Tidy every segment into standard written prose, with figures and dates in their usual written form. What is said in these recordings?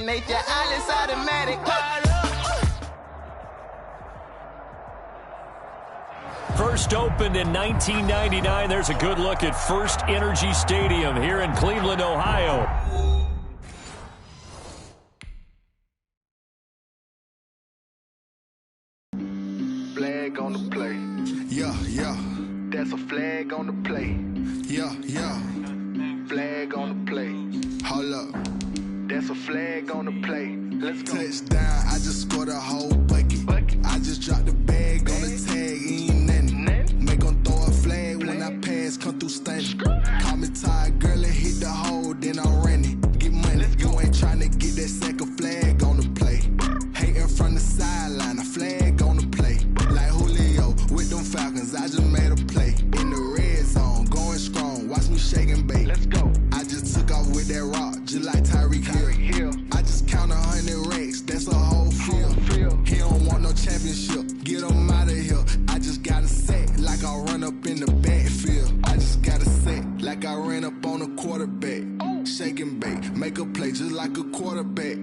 nature, all is automatic. First opened in 1999. There's a good look at First Energy Stadium here in Cleveland, Ohio. Flag on the play. Yeah, yeah. That's a flag on the play. Yeah, yeah. Flag on the play. Hold up. That's a flag on the play. Let's go. Touchdown, I just scored a whole bucket. I just dropped the bag on the tag, ain't nothing. Make 'em throw a flag when I pass, come through stunning. Call me tired, girl, and hit the hole, then I'm running. Get money, you ain't tryna get that second flag on the play. Hating from the sideline, a flag on the play. Like Julio with them Falcons, I just made a play. In the red zone, going strong, watch me shake and bake. Let's go. I just took off with that rock, just like Tyreek Hill. I just count 100 racks, that's a whole field. He don't want no championship, get him out of here. I just got a set, like I run up in the backfield. I just got a set, like I ran up on a quarterback. Shake and bake, make a play just like a quarterback.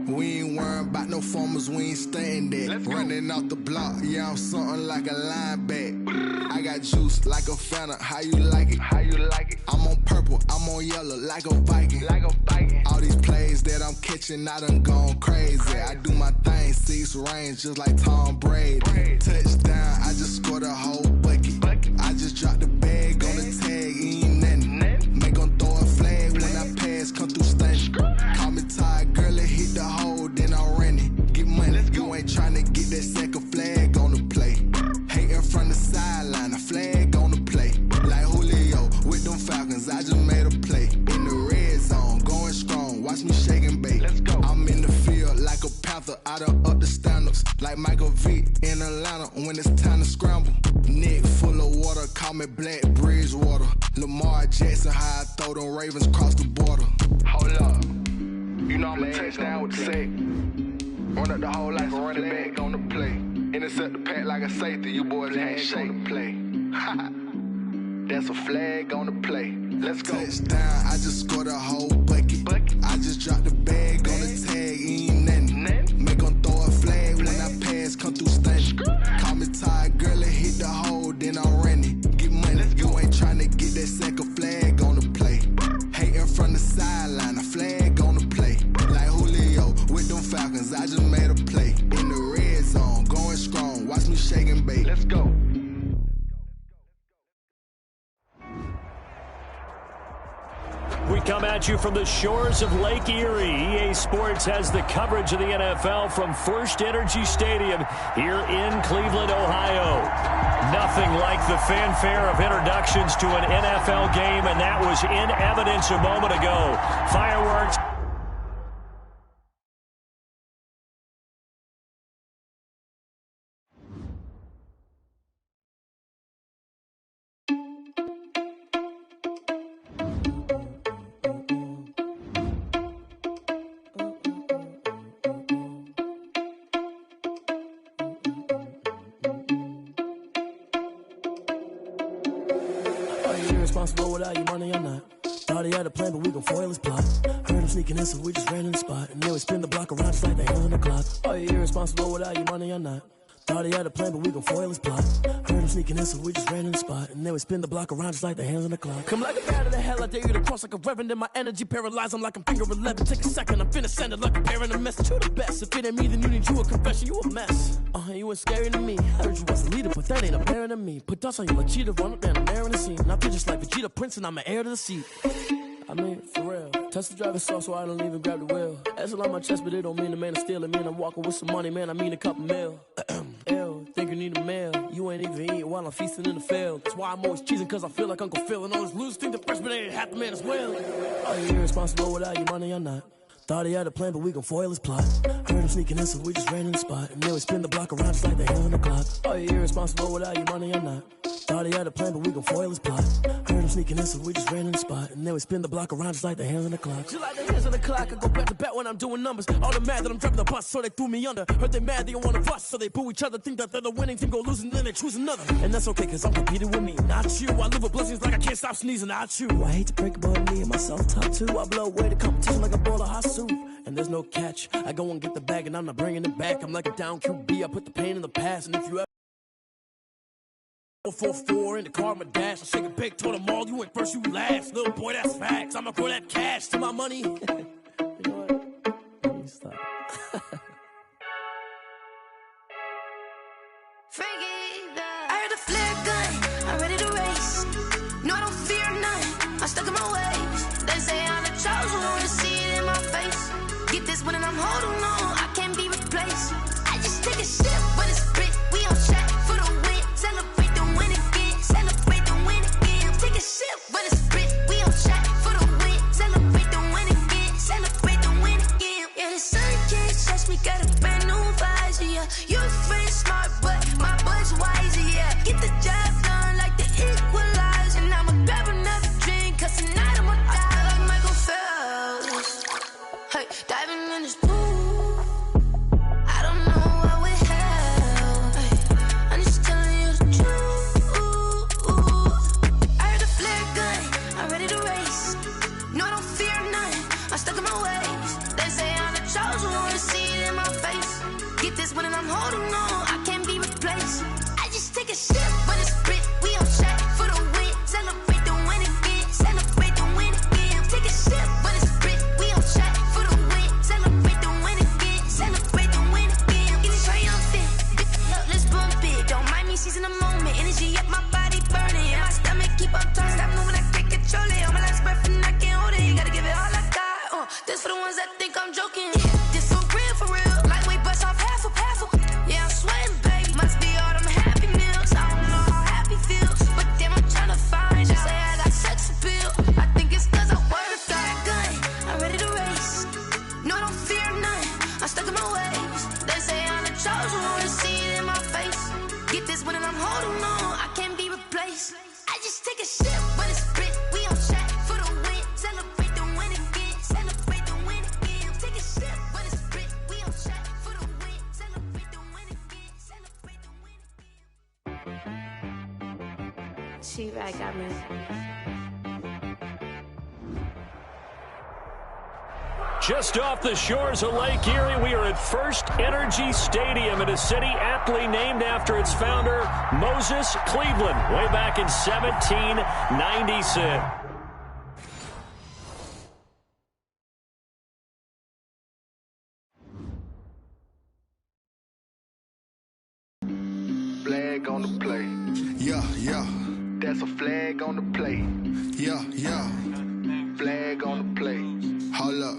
We ain't worrying about no formers, we ain't staying there. Running off the block, yeah, I'm something like a linebacker. I got juice like a Fanta, how you like it? How you like it? I'm on purple, I'm on yellow, like a Viking. Like a Viking. All these plays that I'm catching, I done gone crazy. I do my thing, 6 range, just like Tom Brady. Touchdown, I just scored a whole bucket. I just dropped the bag on the tag, ain't nothing. Make 'em throw a flag when I pass, come through stunning. Call me tired, girl, and hit the hole, then I'm running. Get money, you ain't tryna get that second flag on the play. Hating from the sideline, a flag on the play. Like Julio with them Falcons, I just made a play. In the red zone, going strong, watch me shake and bake. Let's go. I'm in the field like a panther, I done up the standards. Like Michael Vick in Atlanta when it's time to scramble. Neck full of water, call me Black Bridgewater. Lamar Jackson, how I throw them Ravens across the border. Hold up. You know I'm a touchdown with the sack. Run up the hole like a running back on the play. Intercept the pack like a safety. You boys ain't shake the play. That's a flag on the play. Let's go. Touchdown, I just scored a whole bucket. I just dropped the bag on the tag, ain't nothing. Make 'em throw a flag when I pass, come through stunning. Call me tired, girl, and hit the hole, then I'm running. Get money, you ain't tryna get that second flag on the play. Hating from the sideline, a flag on the play. Like Julio with them Falcons, I just made a play. In the red zone, going strong, watch me shake and bake. Let's go. We come at you from the shores of Lake Erie. EA Sports has the coverage of the NFL from First Energy Stadium here in Cleveland, Ohio. Nothing like the fanfare of introductions to an NFL game, and that was in evidence a moment ago. Fireworks. Responsible without your money or not. Thought he had a plan, but we gon' foil his plot. Heard him sneaking in, so we just ran in the spot. And then we spin the block around just like the hands on the clock. Are you irresponsible without your money or not? Thought he had a plan, but we gon' foil his plot. Heard him sneaking in, so we just ran in the spot. And then we spin the block around just like the hands on the clock. Come like a bat of the hell, I dare you to cross like a reverend. And my energy paralyzed, I'm like I'm finger 11. Take a second, I'm finna send it like a parent a message. You the best, if it ain't me, then you need you a confession. You a mess, you ain't scary to me. Heard you was a leader, but that ain't apparent to me. Put dust on you like cheetah, run up and I'm airing the scene. And I feel just like Vegeta Prince and I'm an heir to the seat. I mean, for real. Touch the driver's soft so I don't even grab the wheel. That's on my chest, but it don't mean the man is stealing. Man, I'm walking with some money, man, I mean a couple mil. Ew, think you need a meal. You ain't even eating while I'm feasting in the field. That's why I'm always cheesing, cause I feel like Uncle Phil. And all those losers think the freshman ain't half the man as well. Are you irresponsible without your money or not? Thought he had a plan, but we gon' foil his plot. Heard him sneaking in, so we just ran in the spot. And then we spin the block around just like the hands on the clock. Are you irresponsible without your money or not? Thought he had a plan, but we gon' foil his plot. Heard Heard them sneaking in, so we just ran in the spot. And then we spin the block around just like the hands on the clock. Just like the hands on the clock, I go back to back when I'm doing numbers. All the mad that I'm dropping the bus, so they threw me under. Heard they mad, they don't wanna bust, so they boo each other. Think that they're the winning team, go losing, then they choose another. And that's okay, cause I'm competing with me, not you. I live with blessings like I can't stop sneezing, not you. I hate to break it, but me and myself top two. I blow away the competition like a bowl of hot soup. And there's no catch, I go and get the bag and I'm not bringing it back. I'm like a down QB, I put the pain in the past. And if you ever 4-4 in the car, my dash. I shake a big, told them all, you ain't first, you last. Little boy, that's facts. I'ma grow that cash to my money. You know what? Let me stop. I heard a flare gun, I'm ready to race. No, I don't fear none, I'm stuck in my ways. They say I'm the chosen one, see it in my face. Get this one and I'm holding on, I can't be replaced. I just take a sip, but it's split. We on track for the win, celebrate the win again, celebrate the win again. Take a sip, but it's split. We on track for the win, celebrate the win again, celebrate the win again. Yeah, the sun can't touch me, got a brand new visor, yeah. Your friend smart, but my bud's wiser, yeah. Get the job done like the equalizer. And I'ma grab another drink, cause tonight I'ma die like Michael Phelps. Hey, diving in this pool, I don't know what would help. Hey, I'm just telling you the truth. I heard a flare gun, I'm ready to race. No, I don't fear none, I'm stuck in my ways. They say I'm the chosen one, see it in my face. Get this one and I'm holding on, I can't be replaced. I just take a sip, but it's split. We on track for the win, celebrate the win again, celebrate the win again. Take a sip, but it's split. We on track for the win, celebrate the win again, celebrate the win again. Get it triumphant, let's bump it. Don't mind me seizing the moment, energy up my body burning. And my stomach keep on turning, stop moving, I can't control it. On my last breath and I can't hold it. You gotta give it all I got. This for the ones that think I'm joking. This for real, for real. Lightweight bust off half a. Yeah, I'm sweating, babe. Must be all them happy meals. I don't know how happy feels, but damn, I'm tryna find you. Say I got sex appeal. I think it's cause I wear the fire gun. I'm ready to race. No, I don't fear none. I'm stuck in my ways. They say I'm the chosen one, see it in my face. Get this one and I'm holding on, I can't be replaced. I just take a sip, but it's split. We on track for the win. Celebrate the win again. Celebrate the win again. Take a sip, but it's split. We on track for the win. Celebrate the win again. Celebrate the win again. She right got me. Just off the shores of Lake Erie, we are at First Energy Stadium in a city aptly named after its founder, Moses Cleveland, way back in 1796. Flag on the play. Yeah, yeah, That's a flag on the play. yeah, yeah. Flag on the play. Hold up.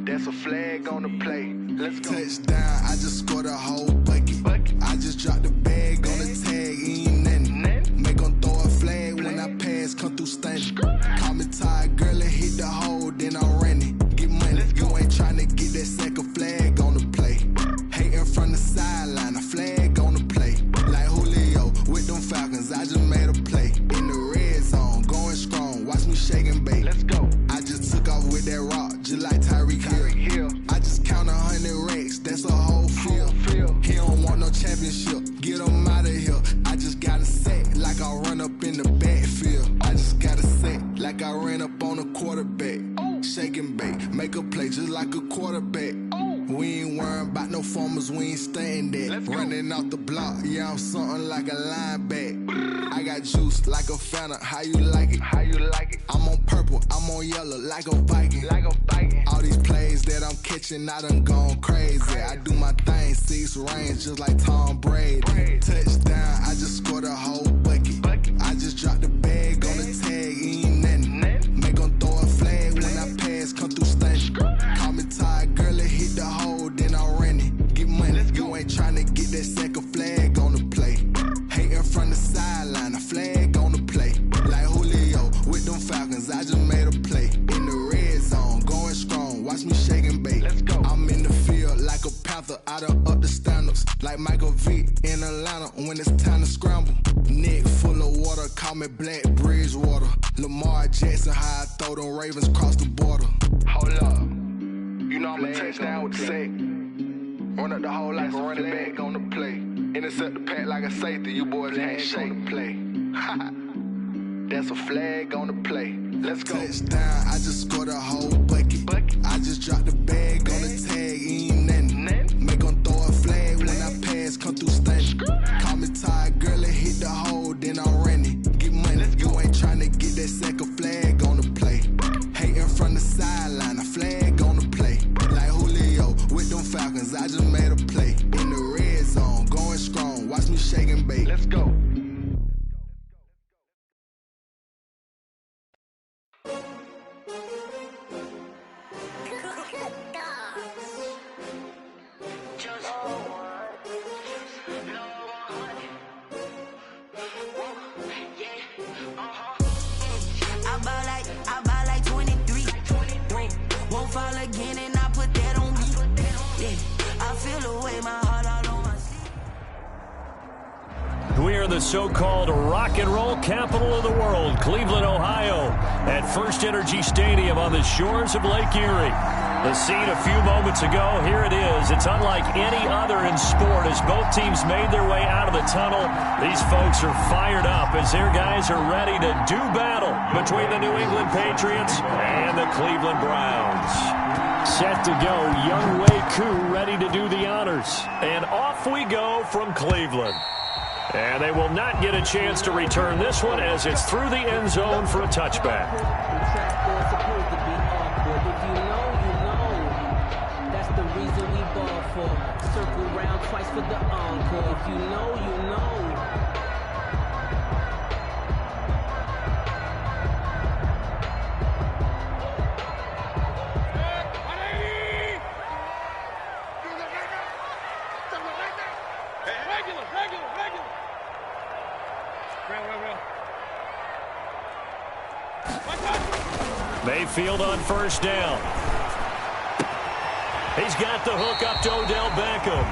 That's a flag on the play. Let's go. Touchdown, I just scored a whole bucket. I just dropped the bag on the tag, ain't nothing. Make 'em throw a flag when I pass, come through stunning. Call me tired, girl, and hit the hole, then I'm running. Get money, you ain't tryna get that second flag on the play. Hating from the sideline, a flag on the play. Like Julio with them Falcons, I just made a play. In the red zone, going strong, watch me shake and bake. Let's go. I just took off with that rock, just like Tyreek Hill. I just count 100 racks, that's a whole field. He don't want no championship, get him out of here. I just got a set, like I run up in the backfield. I just got a set, like I ran up on a quarterback. Shake and bake, make a play just like a quarterback. We ain't worrying about no formers, we ain't staying there. Running out the block, yeah, I'm something like a lineback. I got juice like a Fanta, how you like it? How you like it? I'm on purple, I'm on yellow, like a Viking. Like a Viking. All these plays that I'm catching, I done gone crazy. I do my thing, 6 range, just like Tom Brady. Touchdown, I just scored a whole bucket. I just dropped the bag on the tag, ain't nothing. Make 'em throw a flag when I pass, come through stunning. Call me tired, girl, and hit the hole, then I'm running. Get money, you ain't tryna get that second flag on the play. Hating from the sideline, a flag on the play. Like Julio with them Falcons, I just made a play. In the red zone, going strong, watch me shake and bake. Let's go. I'm in the field like a panther, I done up the standards. bounce like Michael Vick in Atlanta when it's time to scramble. Neck full of water, call me Black Bridgewater. Lamar Jackson, how I throw them Ravens cross the border. Hold up. You know I'm a touchdown with the sack. Run up the whole like a running back on the play. Intercept the pack like a safety. You boys ain't on the play. That's a flag on the play. Let's go. Touchdown, I just scored a whole bucket. I just dropped the bag on the tag, ain't nothing. Make them throw a flag when I pass, come through stunning. Call me tired, girl, and hit the hole, then I'm running. Get money, you ain't tryna get that second flag on the play. Hating from the sideline, a flag on the play. Like Julio with them Falcons, I just made a play. In the red zone, going strong, watch me shake and bake. Let's go. We are the so-called rock and roll capital of the world, Cleveland, Ohio, at First Energy Stadium on the shores of Lake Erie. The scene a few moments ago, here it is. It's unlike any other in sport as both teams made their way out of the tunnel. These folks are fired up as their guys are ready to do battle between the New England Patriots and the Cleveland Browns. Set to go, Young Wei Koo ready to do the honors. And off we go from Cleveland. And they will not get a chance to return this one as it's through the end zone for a touchback. That's the reason we ball for. Circle round twice for the encore. If you know, you know. Mayfield on first down. He's got the hook up to Odell Beckham.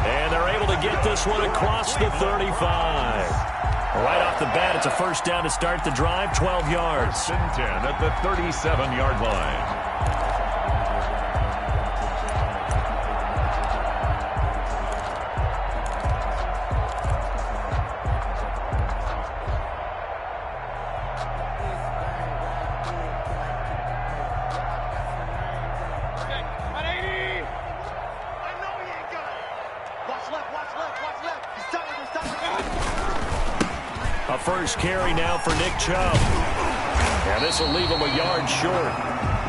And they're able to get this one across the 35. Right off the bat, it's a first down to start the drive, 12 yards. 10 at the 37-yard line. A first carry now for Nick Chubb. And this will leave him a yard short.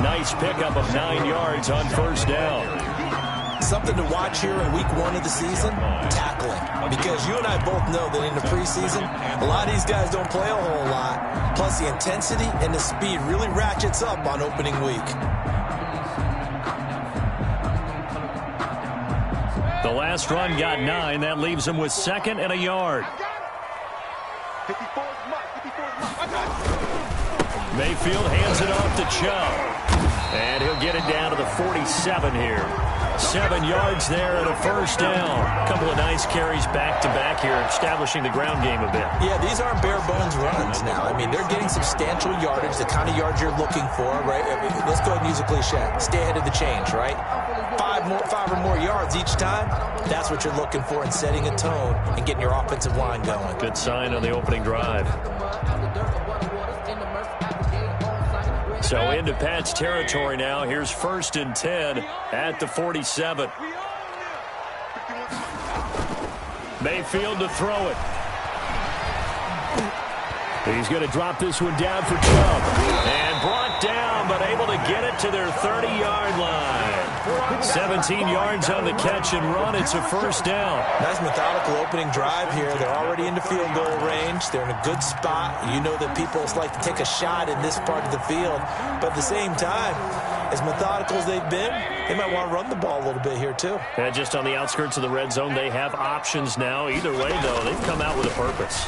Nice pickup of 9 yards on first down. Something to watch here in week 1 of the season, tackling. Because you and I both know that in the preseason, a lot of these guys don't play a whole lot. Plus the intensity and the speed really ratchets up on opening week. The last run got 9. That leaves him with 2nd and a yard. Mayfield hands it off to Chubb. And he'll get it down to the 47 here. 7 yards there and a first down. A couple of nice carries back-to-back here, establishing the ground game a bit. Yeah, these aren't bare-bones runs now. I mean, they're getting substantial yardage, the kind of yards you're looking for, right? I mean, let's go ahead and use a cliche. Stay ahead of the change, right? 5 or more yards each time, that's what you're looking for in setting a tone and getting your offensive line going. Good sign on the opening drive. So into Pat's territory now. Here's 1st and 10 at the 47. Mayfield to throw it. He's going to drop this one down for Chubb. And brought down, but able to get it to their 30-yard line. 17 yards on the catch and run. It's a first down. Nice methodical opening drive here. They're already into field goal range. They're in a good spot. You know that people like to take a shot in this part of the field. But at the same time, as methodical as they've been, they might want to run the ball a little bit here too. And just on the outskirts of the red zone, they have options now. Either way, though, they've come out with a purpose.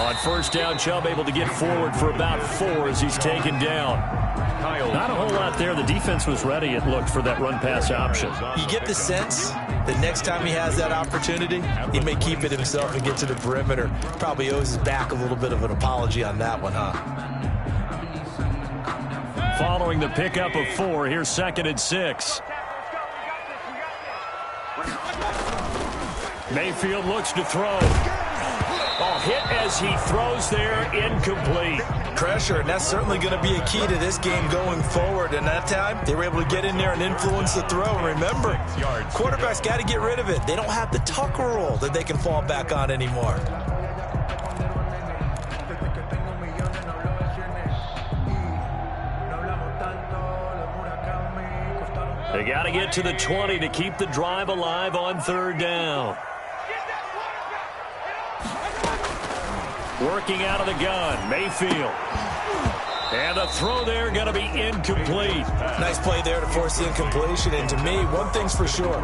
On first down, Chubb able to get forward for about 4 as he's taken down. Not a whole lot there. The defense was ready, it looked, for that run-pass option. You get the sense The next time he has that opportunity, he may keep it himself and get to the perimeter. Probably owes his back a little bit of an apology on that one, huh? Following the pickup of 4, here's 2nd and 6. Mayfield looks to throw. Oh, hit as he throws there, incomplete. Pressure, and that's certainly going to be a key to this game going forward. And that time, they were able to get in there and influence the throw. And remember, quarterbacks got to get rid of it. They don't have the Tucker rule that they can fall back on anymore. They got to get to the 20 to keep the drive alive on 3rd down. Working out of the gun, Mayfield. And a throw there going to be incomplete. Nice play there to force the incompletion. And to me, one thing's for sure.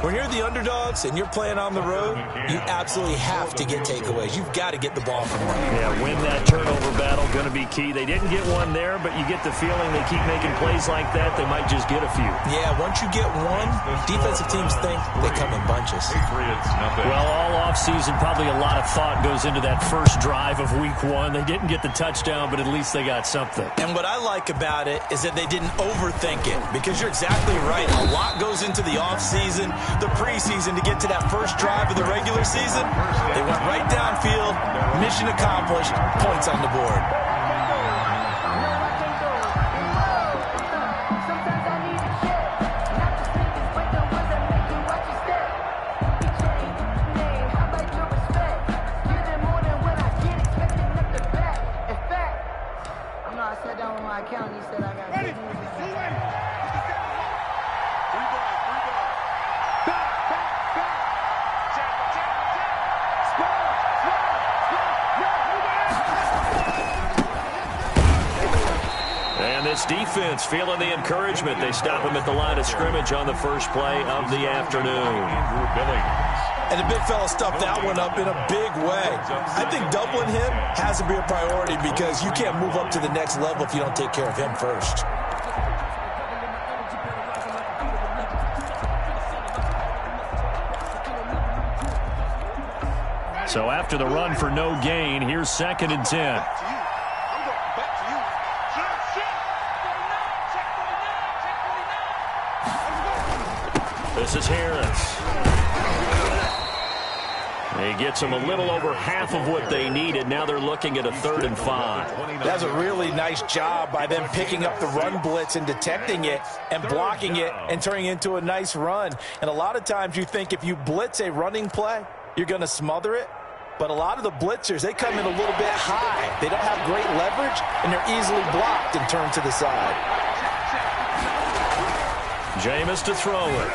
When you're the underdogs and you're playing on the road, you absolutely have to get takeaways. You've got to get the ball from them. Yeah, win that turnover battle, going to be key. They didn't get one there, but you get the feeling they keep making plays like that, they might just get a few. Yeah, once you get one, defensive teams think they come in bunches. Well, all offseason, probably a lot of thought goes into that first drive of Week 1. They didn't get the touchdown, but at least they got something. And what I like about it is that they didn't overthink it, because you're exactly right. A lot goes into the offseason, the preseason, to get to that first drive of the regular season. They went right downfield, mission accomplished, points on the board. This defense feeling the encouragement. They stop him at the line of scrimmage on the first play of the afternoon. And the big fella stuffed that one up in a big way. I think doubling him has to be a priority, because you can't move up to the next level if you don't take care of him first. So after the run for no gain, here's 2nd and 10. This is Harris. He gets them a little over half of what they needed. Now they're looking at a 3rd and 5. That's a really nice job by them picking up the run blitz and detecting it and blocking it and turning it into a nice run. And a lot of times you think if you blitz a running play, you're going to smother it. But a lot of the blitzers, they come in a little bit high. They don't have great leverage, and they're easily blocked and turned to the side. Jameis to throw it.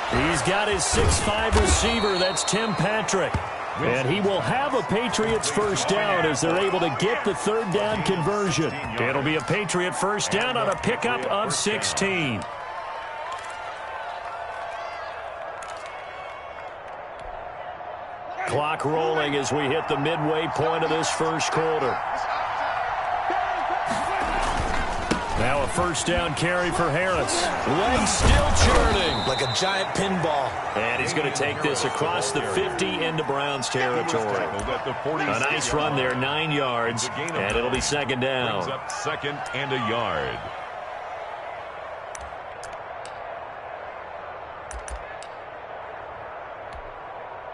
He's got his 6'5 receiver. That's Tim Patrick. And he will have a Patriots first down as they're able to get the 3rd down conversion. It'll be a Patriot first down on a pickup of 16. Clock rolling as we hit the midway point of this first quarter. Now a first down carry for Harris. Legs still churning. Like a giant pinball. And he's going to take this across the 50 into Browns territory. A nice run there, 9 yards, and it'll be 2nd down. Brings up 2nd and a yard.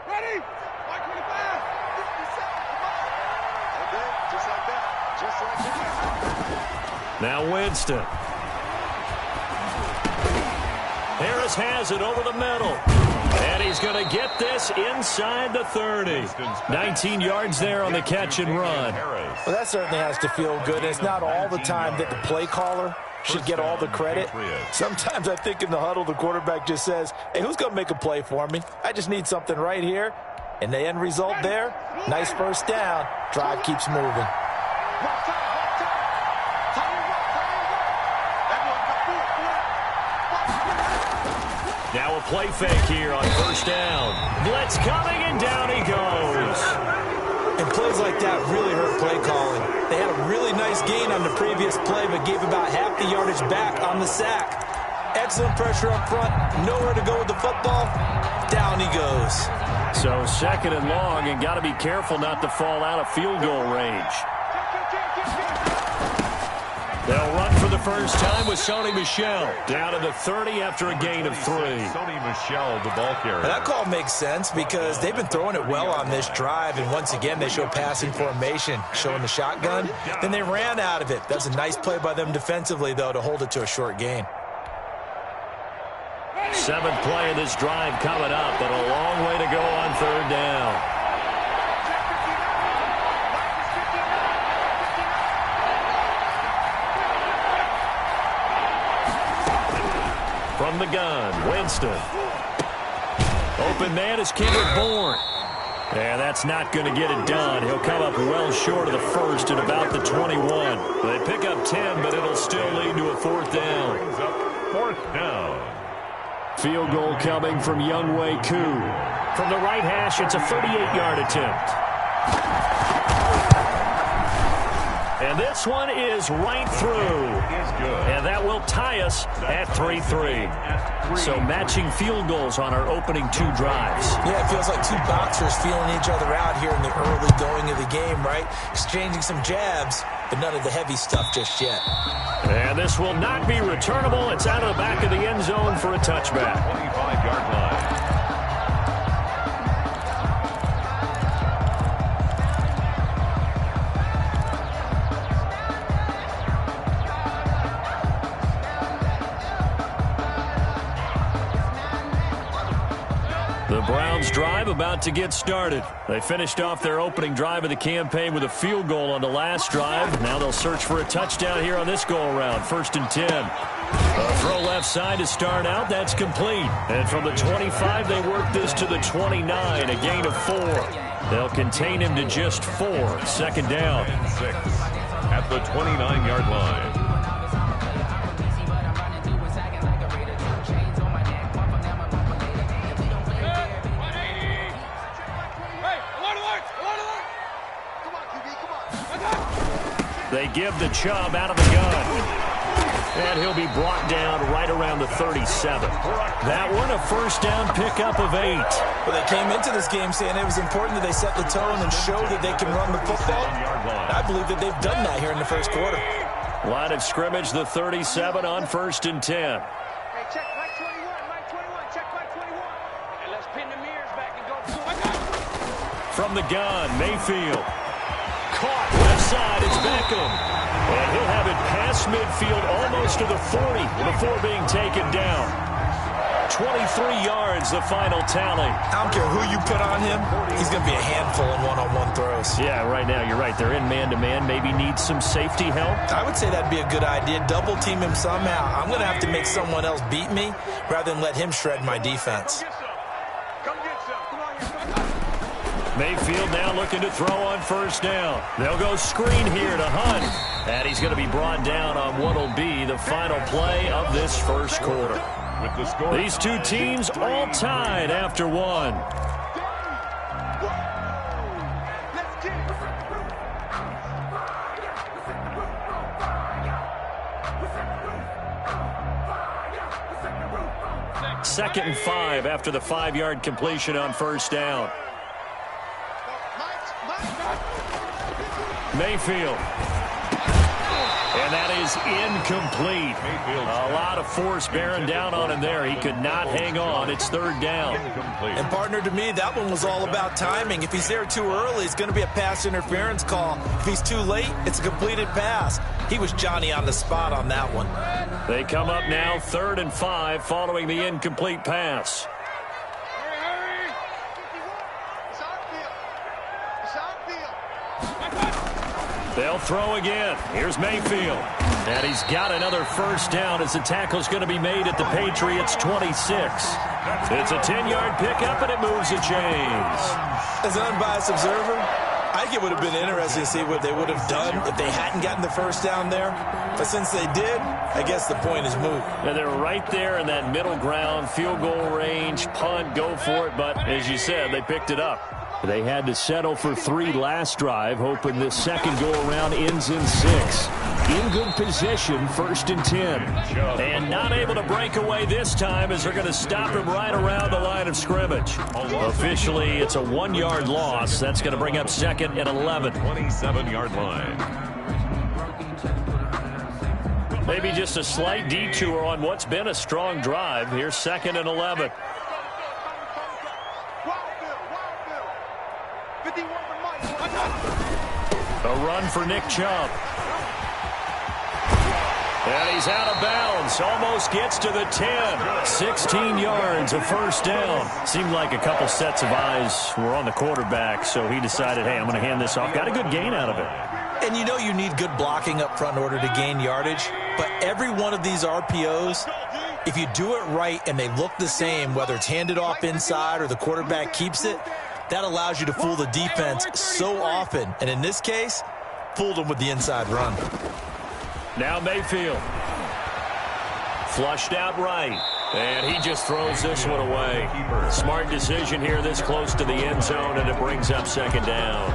Ready? 525. Okay, just like that. Just like that. Now Winston. Harris has it over the middle. And he's going to get this inside the 30. 19 yards there on the catch and run. Well, that certainly has to feel good. It's not all the time that the play caller should get all the credit. Sometimes I think in the huddle, the quarterback just says, hey, who's going to make a play for me? I just need something right here. And the end result there, nice first down. Drive keeps moving. Now a play fake here on first down. Blitz coming, and down he goes. And plays like that really hurt play calling. They had a really nice gain on the previous play, but gave about half the yardage back on the sack. Excellent pressure up front. Nowhere to go with the football. this. So second and long, and got to be careful not to fall out of field goal range. They'll run for the first time with Sony Michel. Down to the 30 after a gain of 3. Sony Michel, the ball carrier. That call makes sense because they've been throwing it well on this drive, and once again they show passing formation, showing the shotgun. Then they ran out of it. That's a nice play by them defensively, though, to hold it to a short gain. 7th play of this drive coming up, but a long way to go on third down. From the gun, Winston. Open man is Kendrick Bourne. And that's not going to get it done. He'll come up well short of the first at about the 21. They pick up 10, but it'll still lead to a 4th down. 4th down. Field goal coming from Younghoe Koo. From the right hash, it's a 38-yard attempt. And this one is right through. And that will tie us at 3-3. So matching field goals on our opening 2 drives. Yeah, it feels like 2 boxers feeling each other out here in the early going of the game, right? Exchanging some jabs, but none of the heavy stuff just yet. And this will not be returnable. It's out of the back of the end zone for a touchback. 25-yard line. The Browns drive about to get started. They finished off their opening drive of the campaign with a field goal on the last drive. Now they'll search for a touchdown here on this go-around. 1st and 10. A throw left side to start out. That's complete. And from the 25, they work this to the 29, a gain of 4. They'll contain him to just 4. 2nd down. 6 at the 29-yard line. They give the Chubb out of the gun. And he'll be brought down right around the 37. That one a 1st down pickup of 8. Well, they came into this game saying it was important that they set the tone and show that they can run the football. I believe that they've done that here in the first quarter. Line of scrimmage, the 37 on 1st and 10. Hey, check right 21, right 21, check right 21. And let's pin the mirrors back and go. From the gun, Mayfield. Caught left side, it's Beckham. And he'll have it past midfield almost to the 40 before being taken down. 23 yards, the final tally. I don't care who you put on him. He's going to be a handful in one-on-one throws. Yeah, right now, you're right. They're in man-to-man. Maybe need some safety help. I would say that'd be a good idea. Double team him somehow. I'm going to have to make someone else beat me rather than let him shred my defense. Mayfield now looking to throw on 1st down. They'll go screen here to Hunt. And he's going to be brought down on what will be the final play of this first quarter. With the score, these 2 teams all tied after 1. Second and 5 after the 5-yard completion on 1st down. Mayfield. And that is incomplete. A lot of force bearing down on him there. He could not hang on. It's 3rd down. And, partner, to me, that one was all about timing. If he's there too early, it's going to be a pass interference call. If he's too late, it's a completed pass. He was Johnny on the spot on that one. They come up now 3rd and 5 following the incomplete pass. They'll throw again. Here's Mayfield. And he's got another 1st down as the tackle's going to be made at the Patriots' 26. It's a 10-yard pickup, and it moves the chains. As an unbiased observer, I think it would have been interesting to see what they would have done if they hadn't gotten the 1st down there. But since they did, I guess the point is moot. And they're right there in that middle ground, field goal range, punt, go for it. But as you said, they picked it up. They had to settle for 3 last drive, hoping this second go-around ends in 6. in good position, 1st and 10. And not able to break away this time as they're going to stop him right around the line of scrimmage. Officially, it's a 1-yard loss. That's going to bring up 2nd and 11. 27-yard line. Maybe just a slight detour on what's been a strong drive. Here's 2nd and 11. A run for Nick Chubb. And he's out of bounds. Almost gets to the 10. 16 yards, a 1st down. Seemed like a couple sets of eyes were on the quarterback, so he decided, hey, I'm going to hand this off. Got a good gain out of it. And you know you need good blocking up front in order to gain yardage. But every one of these RPOs, if you do it right and they look the same, whether it's handed off inside or the quarterback keeps it, that allows you to fool the defense so often. And in this case, fooled them with the inside run. Now Mayfield. Flushed out right. And he just throws this one away. Smart decision here this close to the end zone, and it brings up 2nd down.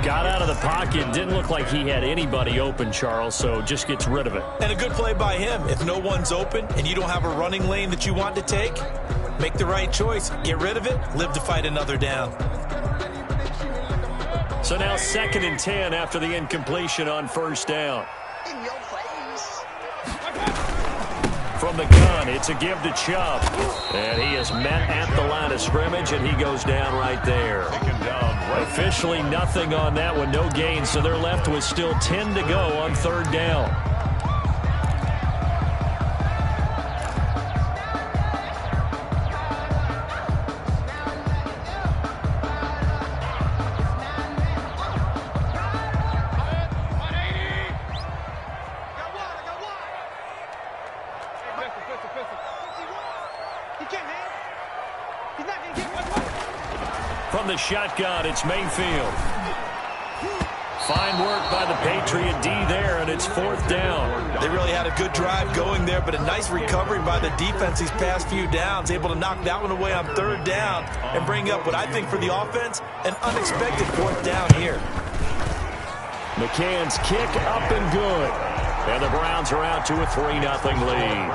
Got out of the pocket. Didn't look like he had anybody open, Charles, so just gets rid of it. And a good play by him. If no one's open and you don't have a running lane that you want to take, make the right choice. Get rid of it. Live to fight another down. So now 2nd and 10 after the incompletion on 1st down. From the gun, it's a give to Chubb. And he is met at the line of scrimmage, and he goes down right there. Officially nothing on that one, no gain, so they're left with still 10 to go on 3rd down. From the shotgun, it's Mayfield. Fine work by the Patriot D there, and it's 4th down. They really had a good drive going there, but a nice recovery by the defense these past few downs, able to knock that one away on 3rd down and bring up what I think for the offense, an unexpected 4th down here. McCann's kick up and good. And the Browns are out to a 3-0 lead.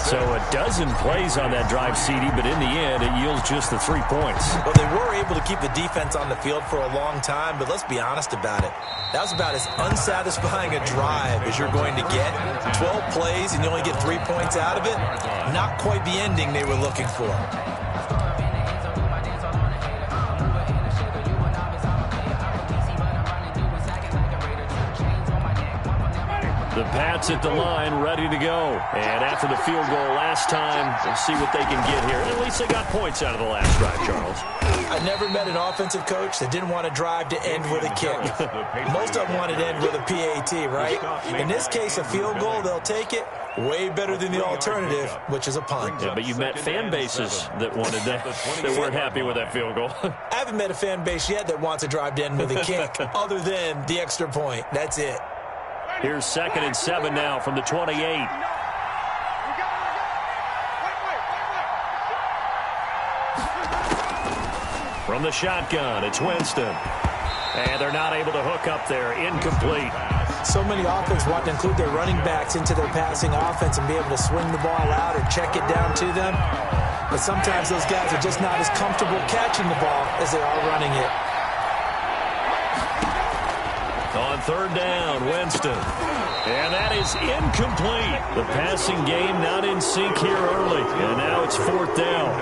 So a dozen plays on that drive, CD, but in the end, it yields just the 3 points. Well, they were able to keep the defense on the field for a long time, but let's be honest about it. That was about as unsatisfying a drive as you're going to get. 12 plays and you only get 3 points out of it. Not quite the ending they were looking for. The Pats at the line, ready to go. And after the field goal last time, we'll see what they can get here. At least they got points out of the last drive, Charles. I never met an offensive coach that didn't want to drive to end with a kick. Most of them wanted to end with a PAT, right? In this case, a field goal, they'll take it. Way better than the alternative, which is a punt. Yeah, but you've met fan bases that wanted that weren't happy with that field goal. I haven't met a fan base yet that wants to drive to end with a kick, other than the extra point. That's it. Here's 2nd and 7 now from the 28. From the shotgun, it's Winston. And they're not able to hook up there. Incomplete. So many offenses want to include their running backs into their passing offense and be able to swing the ball out or check it down to them. But sometimes those guys are just not as comfortable catching the ball as they are running it. On 3rd down, Winston. And that is incomplete. The passing game not in sync here early. And now it's 4th down.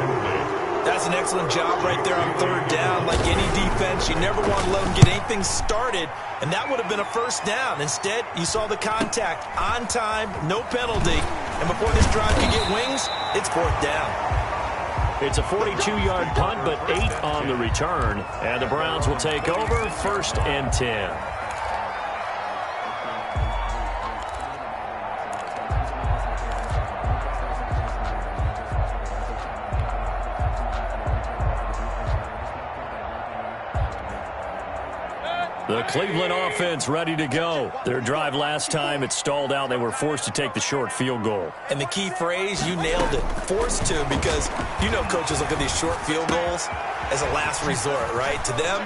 That's an excellent job right there on 3rd down. Like any defense, you never want to let them get anything started. And that would have been a 1st down. Instead, you saw the contact on time, no penalty. And before this drive could get wings, it's 4th down. It's a 42-yard punt, but 8 on the return. And the Browns will take over 1st and 10. The Cleveland offense ready to go. Their drive last time, it stalled out. They were forced to take the short field goal. And the key phrase, you nailed it, forced to, because you know coaches look at these short field goals as a last resort, right? To them,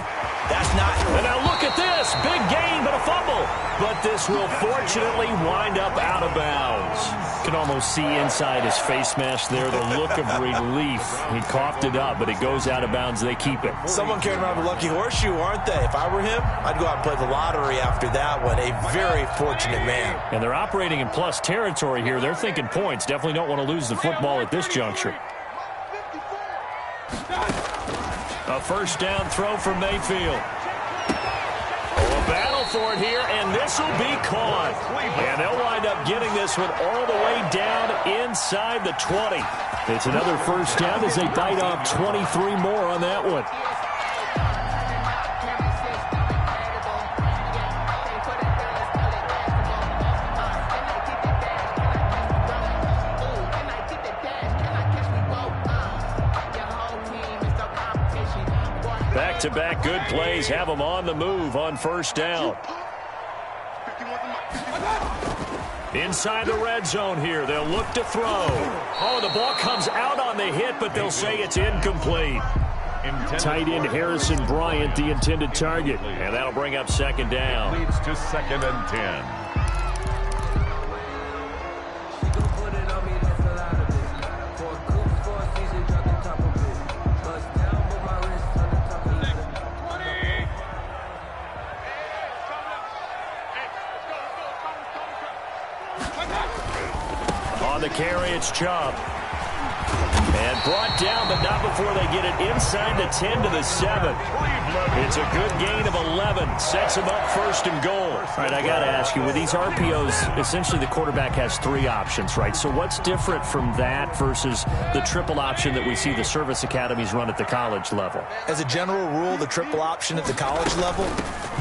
that's not. And now look at this. Big gain, but a fumble. But this will fortunately wind up out of bounds. Can almost see inside his face mask there, the look of relief. He coughed it up, but it goes out of bounds. They keep it. Someone carrying around a lucky horseshoe, aren't they? If I were him, I'd go out and play the lottery after that one. A very fortunate man. And they're operating in plus territory here. They're thinking points. Definitely don't want to lose the football at this juncture. A first down throw for Mayfield. A battle for it here, and this will be caught. And they'll wind up getting this one all the way down inside the 20. It's another first down as they bite off 23 more on that one. Back-to-back good plays have them on the move on first down. Inside the red zone here, they'll look to throw. Oh, the ball comes out on the hit, but they'll say it's incomplete. Tight end Harrison Bryant, the intended target. And that'll bring up second down. Leads to 2nd and 10. The carry, it's Chubb. And brought down, but not before they get it inside the 10 to the 7. It's a good gain of 11. Sets them up first and goal. All right, I got to ask you, with these RPOs, essentially the quarterback has 3 options, right? So what's different from that versus the triple option that we see the service academies run at the college level? As a general rule, the triple option at the college level,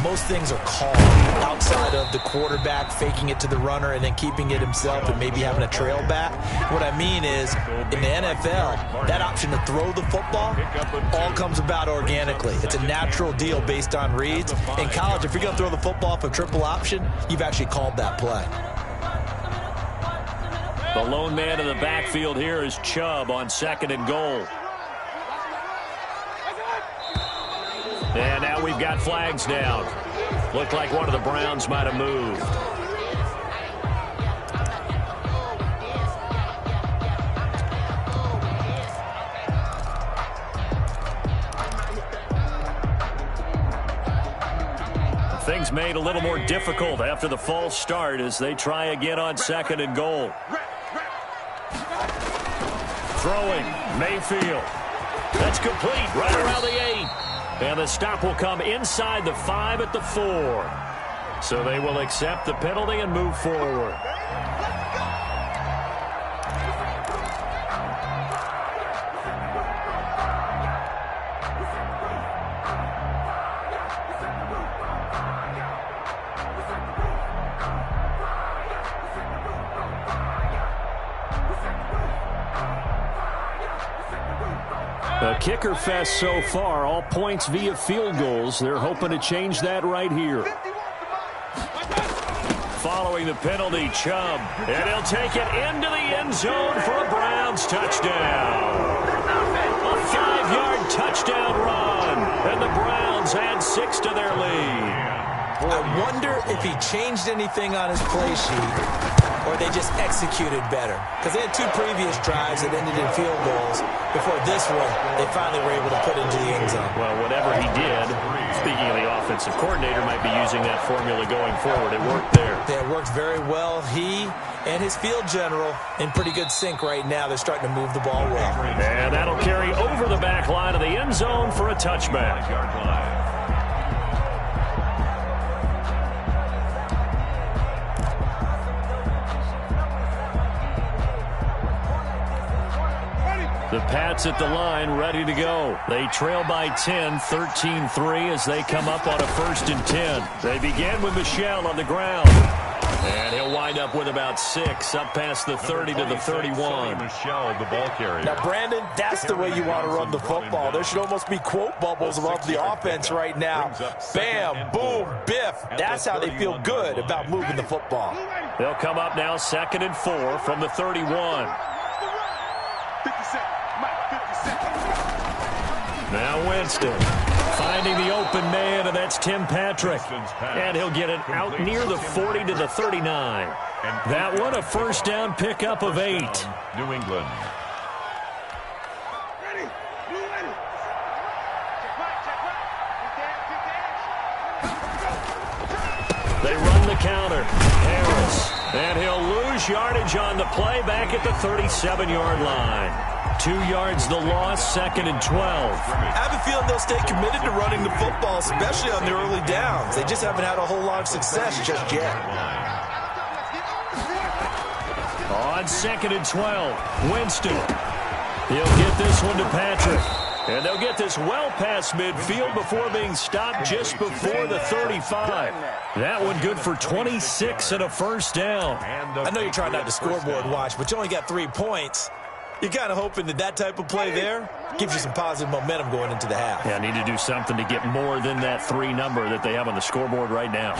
most things are called outside of the quarterback faking it to the runner and then keeping it himself and maybe having a trail back. What I mean is, in the NFL, that option to throw the football all comes about organically. It's a natural deal based on reads. In college, if you're going to throw the football off a triple option, you've actually called that play. The lone man in the backfield here is Chubb on 2nd and goal. And now we've got flags down. Looked like one of the Browns might have moved. Things made a little more difficult after the false start as they try again on 2nd and goal. Throwing, Mayfield. That's complete, right around the 8. And the stop will come inside the 5 at the 4. So they will accept the penalty and move forward. A kicker fest so far, all points via field goals. They're hoping to change that right here. Following the penalty, Chubb, and he'll take it into the end zone for a Browns touchdown. A 5-yard touchdown run, and the Browns add 6 to their lead. I wonder if he changed anything on his play sheet or they just executed better. Because they had 2 previous drives that ended in field goals. Before this one, they finally were able to put into the end zone. Well, whatever he did, speaking of the offensive coordinator, might be using that formula going forward. It worked there. Yeah, it worked very well. He and his field general in pretty good sync right now. They're starting to move the ball well. And that'll carry over the back line of the end zone for a touchback. The Pats at the line, ready to go. They trail by 10, 13-3 as they come up on a 1st and 10. They begin with Michel on the ground. And he'll wind up with about 6, up past the 30 to the 31. Michelle, the ball carrier. Now, Brandon, that's the way you want to run the football. There should almost be quote bubbles above the offense right now. Bam, boom, biff. That's how they feel good about moving the football. They'll come up now 2nd and 4 from the 31. Now Winston finding the open man, and that's Tim Patrick. And he'll get it out near the 40 to the 39. That one a first down pickup of 8. New England. They run the counter. Harris. And he'll lose yardage on the play back at the 37-yard line. 2 yards the loss, 2nd and 12. I have a feeling they'll stay committed to running the football, especially on the early downs. They just haven't had a whole lot of success just yet. On 2nd and 12, Winston. He'll get this one to Patrick. And they'll get this well past midfield before being stopped just before the 35. That one good for 26 and a first down. I know you're trying not to scoreboard watch, but you only got 3 points. You're kind of hoping that type of play there gives you some positive momentum going into the half. Yeah, need to do something to get more than that 3 number that they have on the scoreboard right now.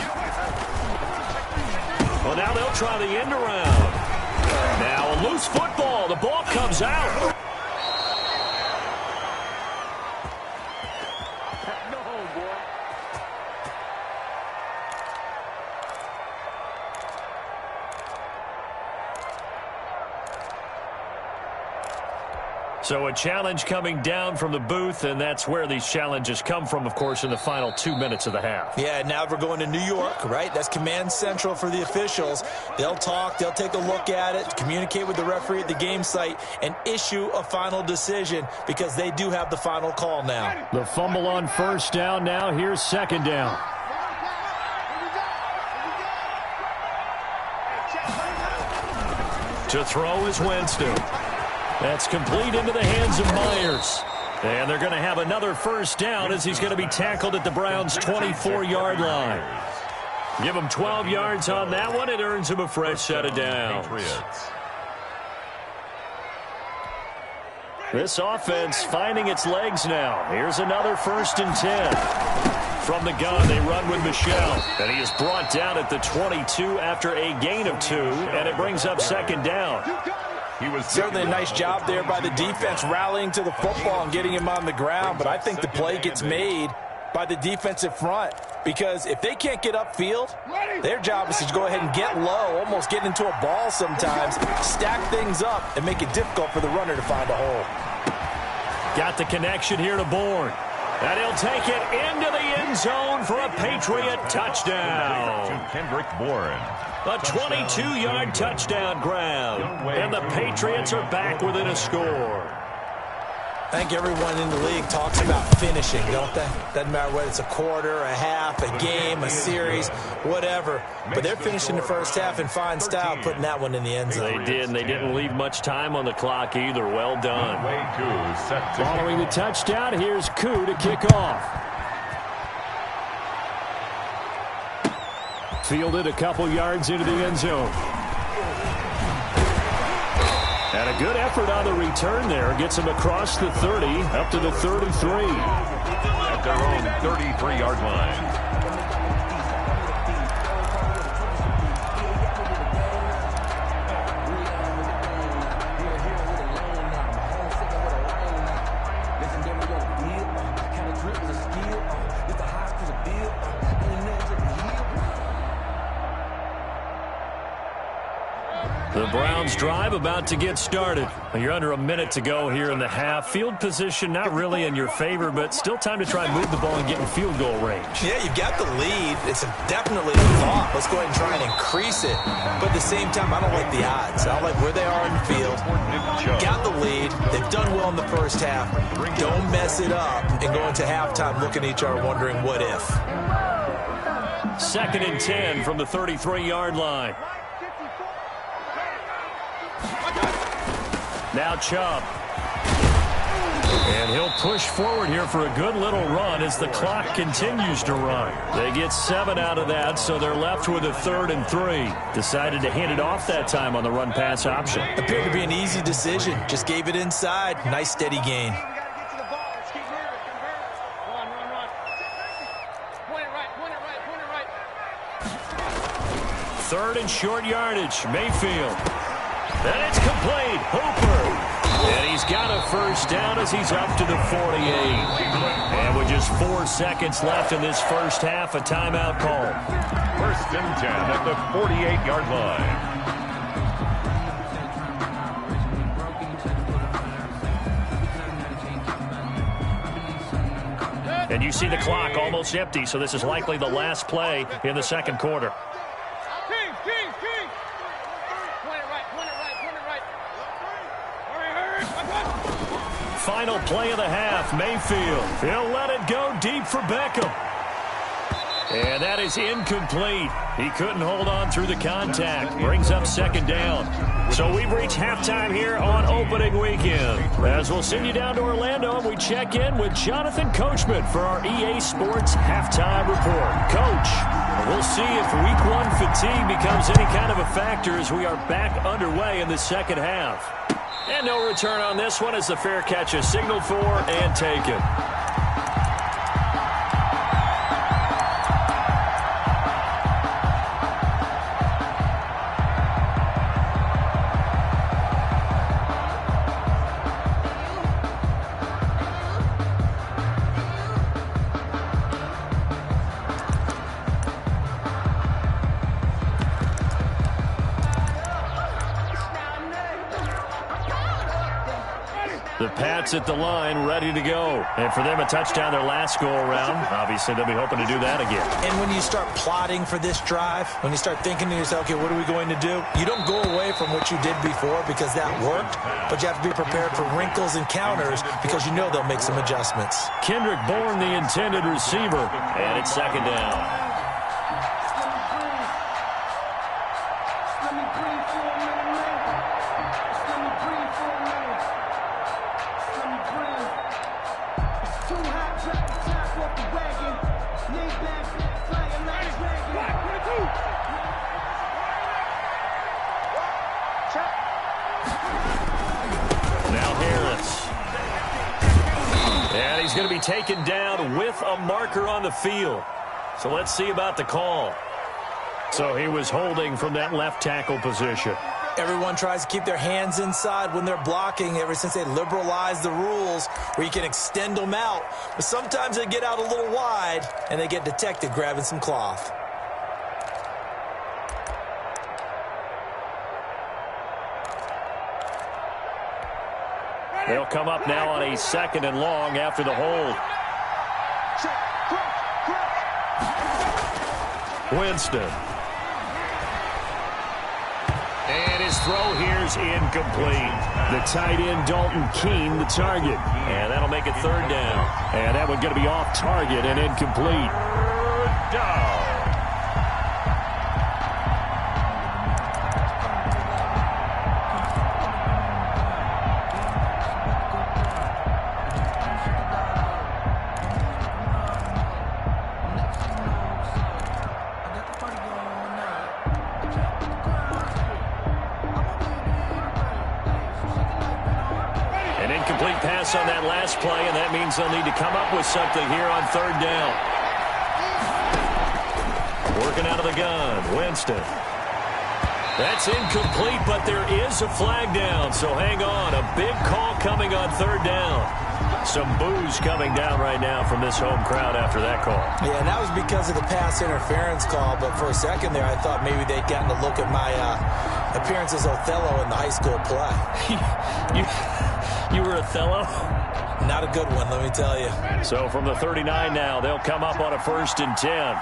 Well, now they'll try the end around. Now a loose football. The ball comes out. So a challenge coming down from the booth, and that's where these challenges come from, of course, in the final 2 minutes of the half. Yeah, now we're going to New York, right? That's command central for the officials. They'll talk, they'll take a look at it, communicate with the referee at the game site, and issue a final decision because they do have the final call now. The fumble on first down now. Here's 2nd down. To throw is Winston. That's complete into the hands of Myers. And they're going to have another first down as he's going to be tackled at the Browns' 24-yard line. Give him 12 yards on that one. It earns him a fresh set of downs. This offense finding its legs now. Here's another 1st and 10. From the gun, they run with Michelle. And he is brought down at the 22 after a gain of 2. And it brings up 2nd down. Certainly a nice job there by the defense rallying to the football and getting him on the ground, but I think the play gets made by the defensive front because if they can't get upfield, their job is to go ahead and get low, almost get into a ball sometimes, stack things up, and make it difficult for the runner to find a hole. Got the connection here to Bourne. And he'll take it into the end zone for a Patriot touchdown. To Kendrick Bourne. A 22-yard touchdown grab. And the Patriots are back within a score. I think everyone in the league talks about finishing, don't they? Doesn't matter whether it's a quarter, a half, a game, a series, whatever. But they're finishing the first half in fine style, putting that one in the end zone. They did, and they didn't leave much time on the clock either. Well done. Following the touchdown, here's Koo to kick off. Fielded a couple yards into the end zone. And a good effort on the return there. Gets him across the 30, up to the 33. At their own 33-yard line. The Browns drive about to get started. You're under a minute to go here in the half. Field position not really in your favor, but still time to try and move the ball and get in field goal range. Yeah, you've got the lead. It's definitely a thought. Let's go ahead and try and increase it. But at the same time, I don't like the odds. I don't like where they are in the field. Got the lead. They've done well in the first half. Don't mess it up and go into halftime looking at each other wondering what if. 2nd and 10 from the 33-yard line. Now Chubb. And he'll push forward here for a good little run as the clock continues to run. They get 7 out of that, so they're left with a 3rd and 3. Decided to hand it off that time on the run-pass option. Appeared to be an easy decision. Just gave it inside. Nice steady gain. 3rd and short yardage. Mayfield. And it's complete. Hooper. And he's got a first down as he's up to the 48. And with just 4 seconds left in this first half, a timeout call. 1st and 10 at the 48-yard line. And you see the clock almost empty, so this is likely the last play in the second quarter. Final play of the half, Mayfield. He'll let it go deep for Beckham. And that is incomplete. He couldn't hold on through the contact. Brings up 2nd down. So we've reached halftime here on opening weekend. As we'll send you down to Orlando, and we check in with Jonathan Coachman for our EA Sports Halftime Report. Coach, we'll see if Week 1 fatigue becomes any kind of a factor as we are back underway in the second half. And no return on this one as the fair catch is signaled for and taken. The Pats at the line, ready to go. And for them, a touchdown their last go-around. Obviously, they'll be hoping to do that again. And when you start plotting for this drive, when you start thinking to yourself, okay, what are we going to do? You don't go away from what you did before because that worked, but you have to be prepared for wrinkles and counters because you know they'll make some adjustments. Kendrick Bourne, the intended receiver, and it's 2nd down. He's going to be taken down with a marker on the field. So let's see about the call. So he was holding from that left tackle position. Everyone tries to keep their hands inside when they're blocking ever since they liberalized the rules where you can extend them out. But sometimes they get out a little wide and they get detected grabbing some cloth. They'll come up now on a 2nd and long after the hold. Winston. And his throw here's incomplete. The tight end, Dalton Keene, the target. And that'll make it 3rd down. And that one going to be off target and incomplete. 3rd down. On that last play, and that means they'll need to come up with something here on 3rd down. Working out of the gun, Winston. That's incomplete, but there is a flag down, so hang on. A big call coming on 3rd down. Some boos coming down right now from this home crowd after that call. Yeah, and that was because of the pass interference call, but for a second there I thought maybe they'd gotten a look at my appearance as Othello in the high school play. You were Othello? Not a good one, let me tell you. So from the 39 now, they'll come up on a 1st and 10.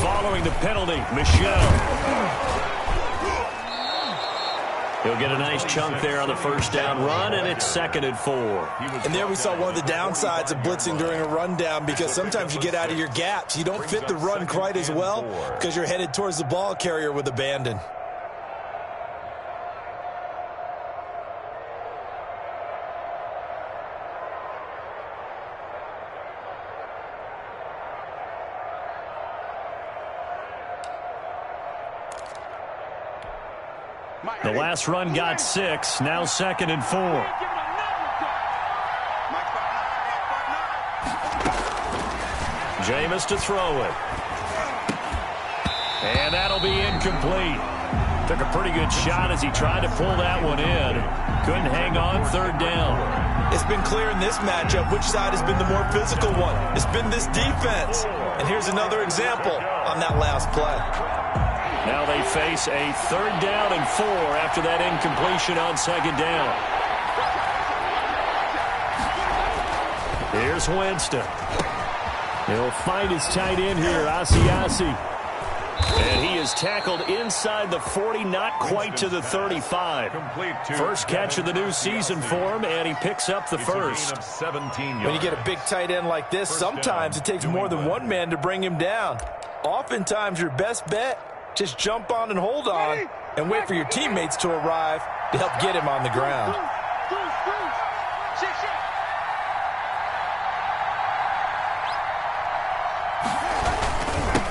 Following the penalty, Michelle. He'll get a nice chunk there on the 1st down run, and it's 2nd and 4. And there we saw one of the downsides of blitzing during a rundown because sometimes you get out of your gaps. You don't fit the run quite as well because you're headed towards the ball carrier with abandon. The last run got 6. Now 2nd and 4. Jameis to throw it. And that'll be incomplete. Took a pretty good shot as he tried to pull that one in. Couldn't hang on 3rd down. It's been clear in this matchup which side has been the more physical one. It's been this defense. And here's another example on that last play. Now they face a 3rd down and 4 after that incompletion on 2nd down. Here's Winston. He'll find his tight end here, Asiasi. And he is tackled inside the 40, not quite to the 35. First catch of the new season for him, and he picks up the first. When you get a big tight end like this, sometimes it takes more than one man to bring him down. Oftentimes, your best bet, just jump on and hold on and wait for your teammates to arrive to help get him on the ground.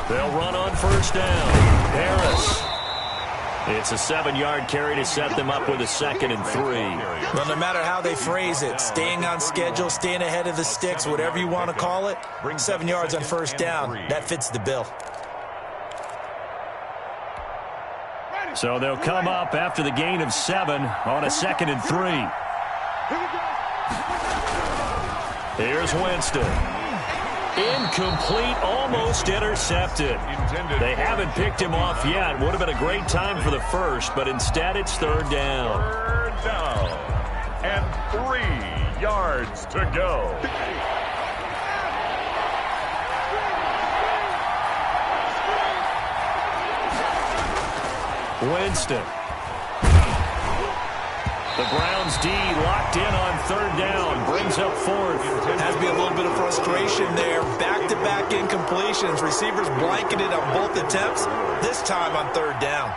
They'll run on 1st down. Harris. It's a 7-yard carry to set them up with a 2nd and 3. Well, no matter how they phrase it, staying on schedule, staying ahead of the sticks, whatever you want to call it, 7 yards on 1st down, that fits the bill. So they'll come up after the gain of 7 on a 2nd and 3. Here's Winston. Incomplete, almost intercepted. They haven't picked him off yet. Would have been a great time for the first, but instead it's 3rd down. 3rd down and 3 yards to go. Winston. The Browns D locked in on 3rd down. Brings up 4th. Has to be a little bit of frustration there. Back-to-back incompletions. Receivers blanketed on both attempts. This time on 3rd down.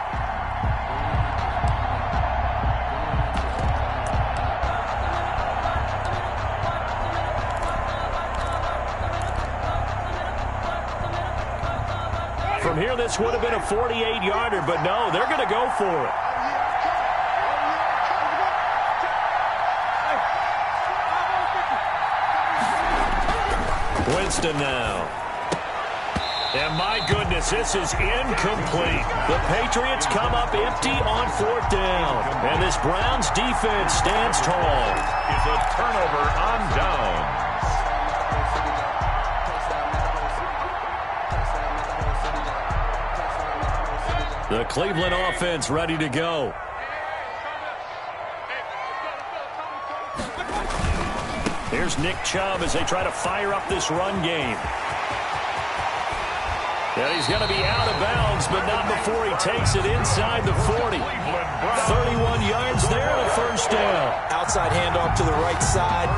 From here, this would have been a 48-yarder, but no, they're going to go for it. Winston now. And my goodness, this is incomplete. The Patriots come up empty on 4th down. And this Browns defense stands tall. Is a turnover on downs. The Cleveland offense ready to go. Here's Nick Chubb as they try to fire up this run game. And he's going to be out of bounds, but not before he takes it inside the 40. 31 yards there, the 1st down. Outside handoff to the right side.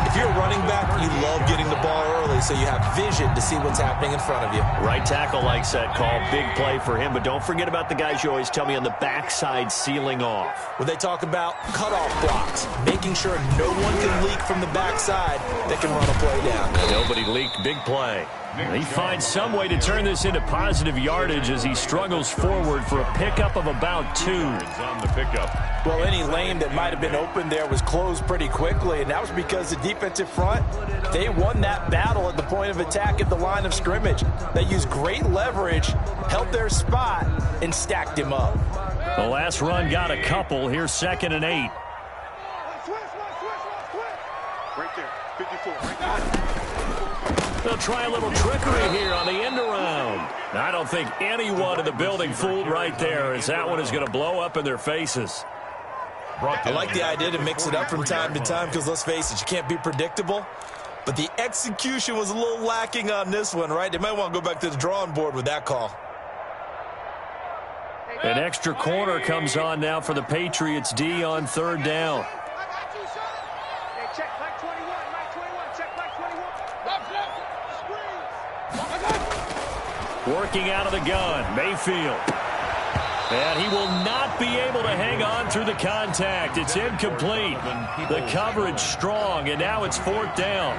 If you're a running back, you love getting the ball early so you have vision to see what's happening in front of you. Right tackle likes that call. Big play for him, but don't forget about the guys you always tell me on the backside sealing off. When they talk about cutoff blocks, making sure no one can leak from the backside that can run a play down. Nobody leaked. Big play. He finds some way to turn this into positive yardage as he struggles forward for a pickup of about 2. On the pickup. Well, any lane that might have been open there was closed pretty quickly, and that was because the defensive front, they won that battle at the point of attack at the line of scrimmage. They used great leverage, held their spot, and stacked him up. The last run got a couple. Here's 2nd and 8. Right there, 54, right there. They'll try a little trickery here on the end around. I don't think anyone in the building fooled right there, as that one is going to blow up in their faces. I like the idea to mix it up from time to time because, let's face it, you can't be predictable. But the execution was a little lacking on this one, right? They might want to go back to the drawing board with that call. An extra corner comes on now for the Patriots D on 3rd down. Check Mike 21, Mike 21, check Mike 21. Working out of the gun, Mayfield. And he will not be able to hang on through the contact. It's incomplete. The coverage strong, and now it's 4th down.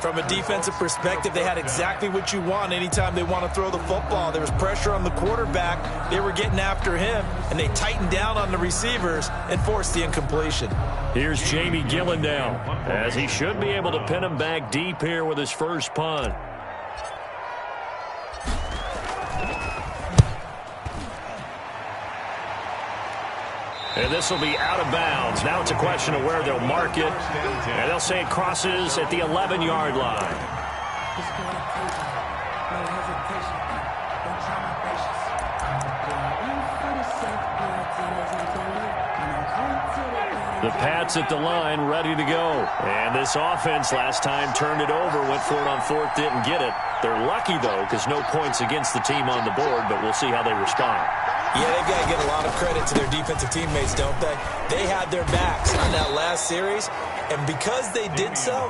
From a defensive perspective, they had exactly what you want anytime they want to throw the football. There was pressure on the quarterback. They were getting after him, and they tightened down on the receivers and forced the incompletion. Here's Jamie Gillen now, as he should be able to pin him back deep here with his first punt. And this will be out of bounds. Now it's a question of where they'll mark it. And they'll say it crosses at the 11-yard line. The Pats at the line, ready to go. And this offense last time turned it over, went for it on fourth, didn't get it. They're lucky, though, because no points against the team on the board, but we'll see how they respond. Yeah, they've got to give a lot of credit to their defensive teammates, don't they? They had their backs on that last series, and because they did so,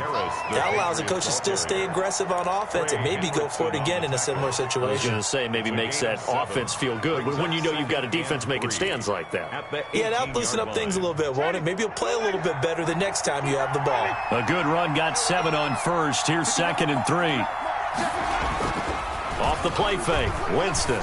that allows the coach to still stay aggressive on offense and maybe go for it again in a similar situation. I was going to say, maybe makes that offense feel good when you know you've got a defense making stands like that. Yeah, that'll loosen up things a little bit, won't it? Maybe you'll play a little bit better the next time you have the ball. A good run, got 7 on first. Here's 2nd and 3. Off the play fake, Winston.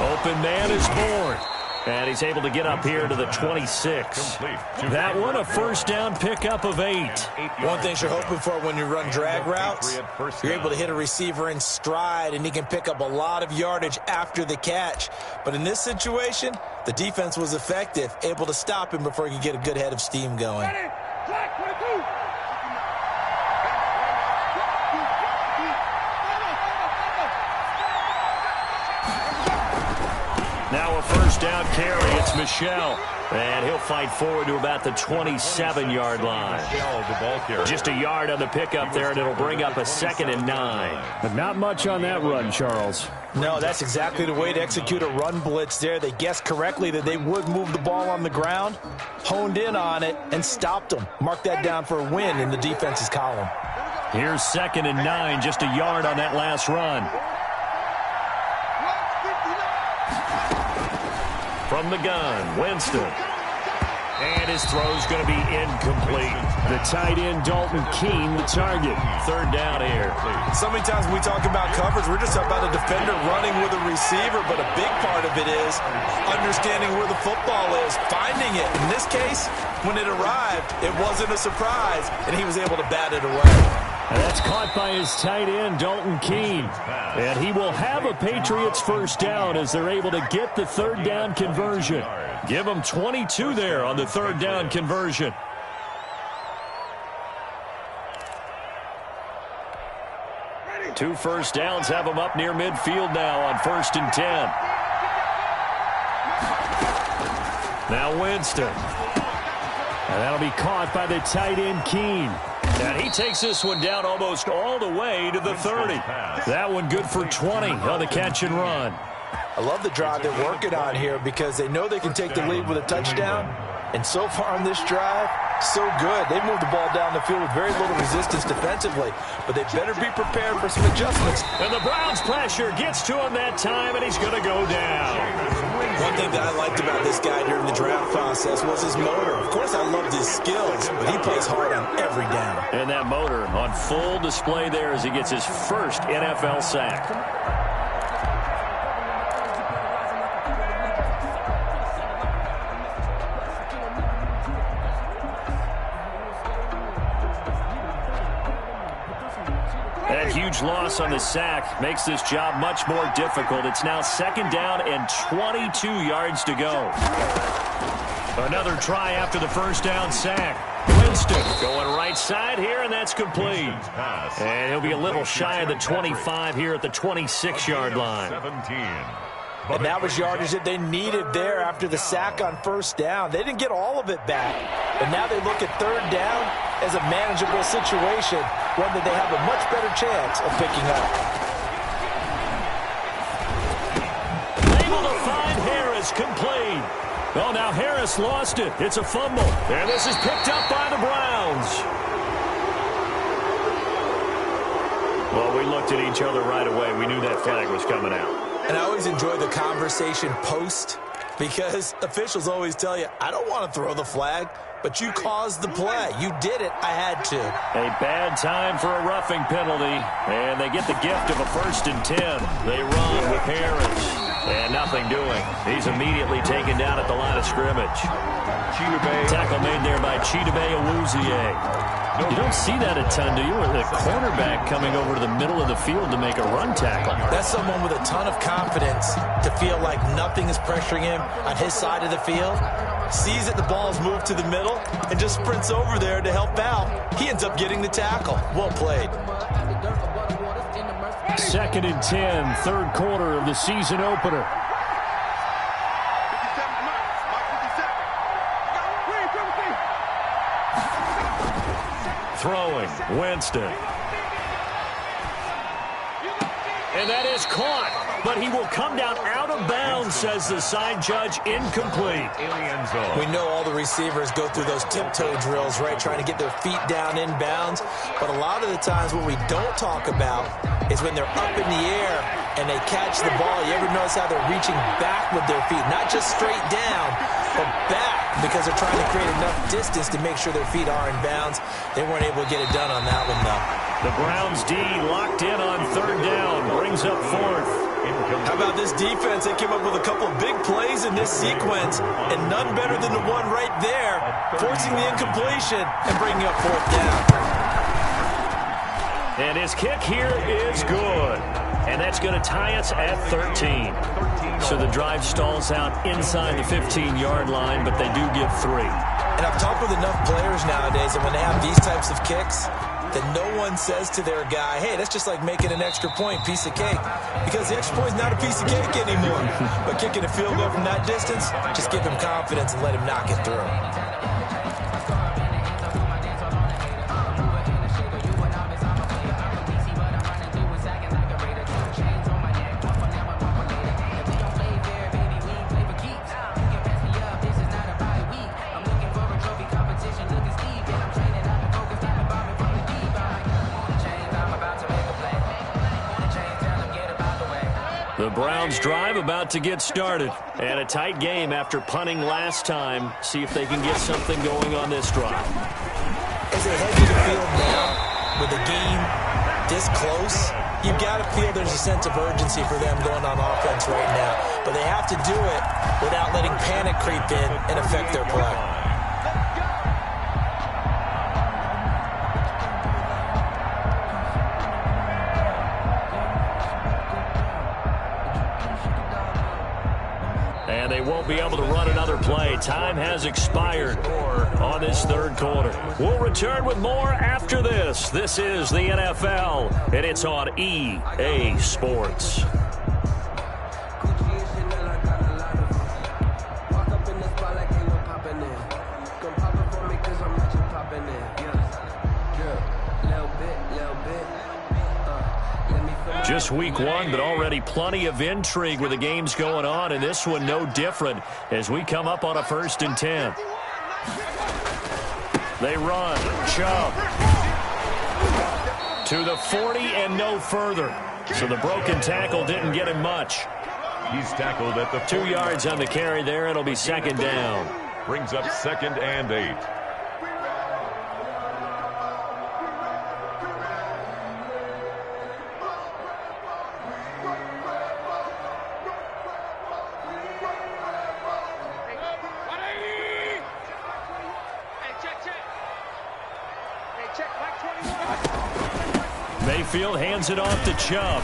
Open man is born. And he's able to get up here to the 26. That one, a first down pickup of 8. One thing you're hoping for when you run drag routes, you're able to hit a receiver in stride, and he can pick up a lot of yardage after the catch. But in this situation, the defense was effective, able to stop him before he could get a good head of steam going. Now a first down carry. It's Michelle. And he'll fight forward to about the 27-yard line. Just a yard on the pickup there, and it'll bring up a 2nd and 9. But not much on that run, Charles. No, that's exactly the way to execute a run blitz there. They guessed correctly that they would move the ball on the ground, honed in on it, and stopped them. Mark that down for a win in the defense's column. Here's 2nd and 9, just a yard on that last run. From the gun, Winston. And his throw's going to be incomplete. The tight end, Dalton Keene, the target. 3rd down here. So many times when we talk about coverage, we're just about a defender running with a receiver, but a big part of it is understanding where the football is, finding it. In this case, when it arrived, it wasn't a surprise, and he was able to bat it away. And that's caught by his tight end, Dalton Keene. And he will have a Patriots first down as they're able to get the 3rd down conversion. Give them 22 there on the 3rd down conversion. Two first downs have them up near midfield now on 1st and 10. Now Winston. And that'll be caught by the tight end, Keene. And he takes this one down almost all the way to the 30. That one good for 20 on the catch and run. I love the drive they're working on here because they know they can take the lead with a touchdown. And so far on this drive, so good. They moved the ball down the field with very little resistance defensively. But they better be prepared for some adjustments. And the Browns' pressure gets to him that time, and he's going to go down. One thing that I liked about this guy during the draft process was his motor. Of course, I loved his skills, but he plays hard on every down. And that motor on full display there as he gets his first NFL sack. That huge loss on the sack makes this job much more difficult. It's now 2nd down and 22 yards to go. Another try after the first down sack. Winston going right side here, and that's complete. And he'll be a little shy of the 25 here at the 26-yard line. And that was yardage that they needed there after the sack on first down. They didn't get all of it back. But now they look at 3rd down as a manageable situation, one that they have a much better chance of picking up. Able to find Harris, complete. Oh, now Harris lost it. It's a fumble. And this is picked up by the Browns. Well, we looked at each other right away. We knew that flag was coming out. And I always enjoy the conversation post, because officials always tell you, I don't want to throw the flag, but you caused the play. You did it. I had to. A bad time for a roughing penalty, and they get the gift of a 1st and 10. They run with Harris, and nothing doing. He's immediately taken down at the line of scrimmage. Tackle made there by Chidobe Awuzie. You don't see that a ton, do you? Or the cornerback coming over to the middle of the field to make a run tackle. That's someone with a ton of confidence to feel like nothing is pressuring him on his side of the field. Sees that the ball's moved to the middle and just sprints over there to help out. He ends up getting the tackle. Well played. 2nd and 10, 3rd quarter of the season opener. Throwing, Winston. And that is caught, but he will come down out of bounds, says the side judge, incomplete. We know all the receivers go through those tiptoe drills, right, trying to get their feet down in bounds. But a lot of the times what we don't talk about is when they're up in the air and they catch the ball. You ever notice how they're reaching back with their feet, not just straight down, but back, because they're trying to create enough distance to make sure their feet are in bounds. They weren't able to get it done on that one, though. The Browns D locked in on 3rd down, brings up 4th. How about this defense? They came up with a couple of big plays in this sequence, and none better than the one right there, forcing the incompletion and bringing up 4th down. And his kick here is good. And that's going to tie us at 13. So the drive stalls out inside the 15-yard line, but they do get 3. And I've talked with enough players nowadays that when they have these types of kicks, that no one says to their guy, hey, that's just like making an extra point, piece of cake. Because the extra point is not a piece of cake anymore. But kicking a field goal from that distance, just give him confidence and let him knock it through. The Browns drive about to get started. And a tight game after punting last time. See if they can get something going on this drive. As they head to the field now, with the game this close, you've got to feel there's a sense of urgency for them going on offense right now. But they have to do it without letting panic creep in and affect their play. And they won't be able to run another play. Time has expired on this 3rd quarter. We'll return with more after this. This is the NFL, and it's on EA Sports. Just week 1, but already plenty of intrigue with the games going on, and this one no different as we come up on a 1st and 10. They run. Chubb to the 40 and no further. So the broken tackle didn't get him much. He's tackled at the 2 yards on the carry there. It'll be 2nd down. Brings up 2nd and 8. Mayfield hands it off to Chubb.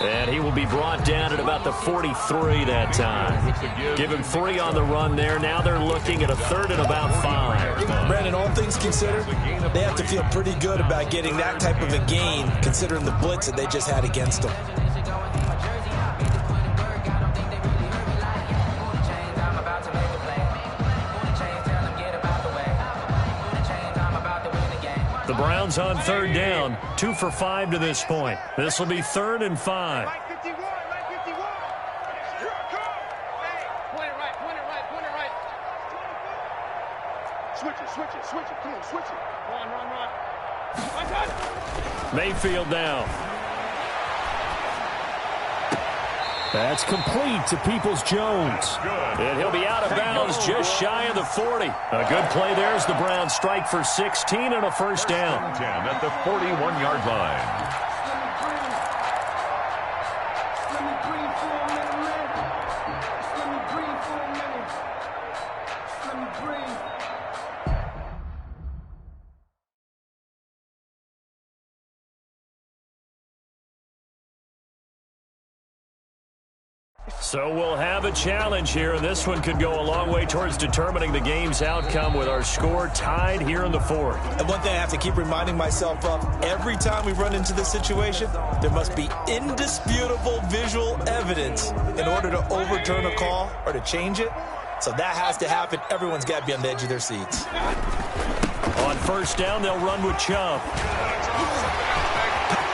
And he will be brought down at about the 43 that time. Give him 3 on the run there. Now they're looking at a 3rd and about 5. Brandon, all things considered, they have to feel pretty good about getting that type of a gain, considering the blitz that they just had against them. The Browns on 3rd down, 2 for 5 to this point. This will be 3rd and 5. Switch it, come on, switch it. Run. Mayfield down. That's complete to Peoples-Jones. And he'll be out of bounds just shy of the 40. A good play there as the Browns strike for 16 and a first down. 10 at the 41-yard line. So we'll have a challenge here, and this one could go a long way towards determining the game's outcome with our score tied here in the fourth. And one thing I have to keep reminding myself of, every time we run into this situation, there must be indisputable visual evidence in order to overturn a call or to change it. So that has to happen. Everyone's got to be on the edge of their seats. On first down, they'll run with Chubb.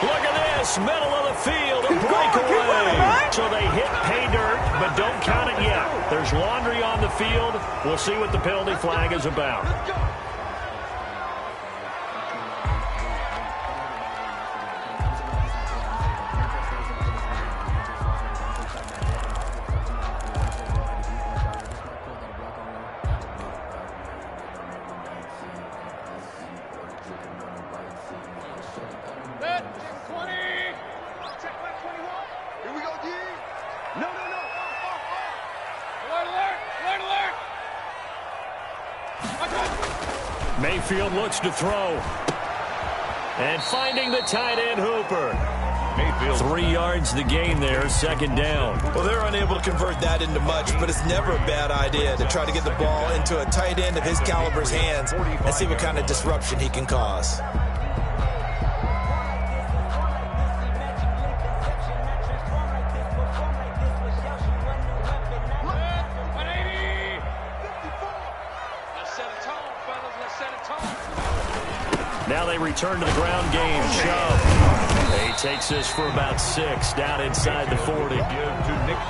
Look at this, middle of the field, a breakaway. So they hit pay dirt, but don't count it yet. There's laundry on the field. We'll see what the penalty flag is about. Mayfield looks to throw. And finding the tight end, Hooper. Mayfield. 3 yards the gain there, second down. Well, they're unable to convert that into much, but it's never a bad idea to try to get the ball into a tight end of his caliber's hands and see what kind of disruption he can cause. Now they return to the ground game. Chubb. He takes this for about 6 down inside the 40.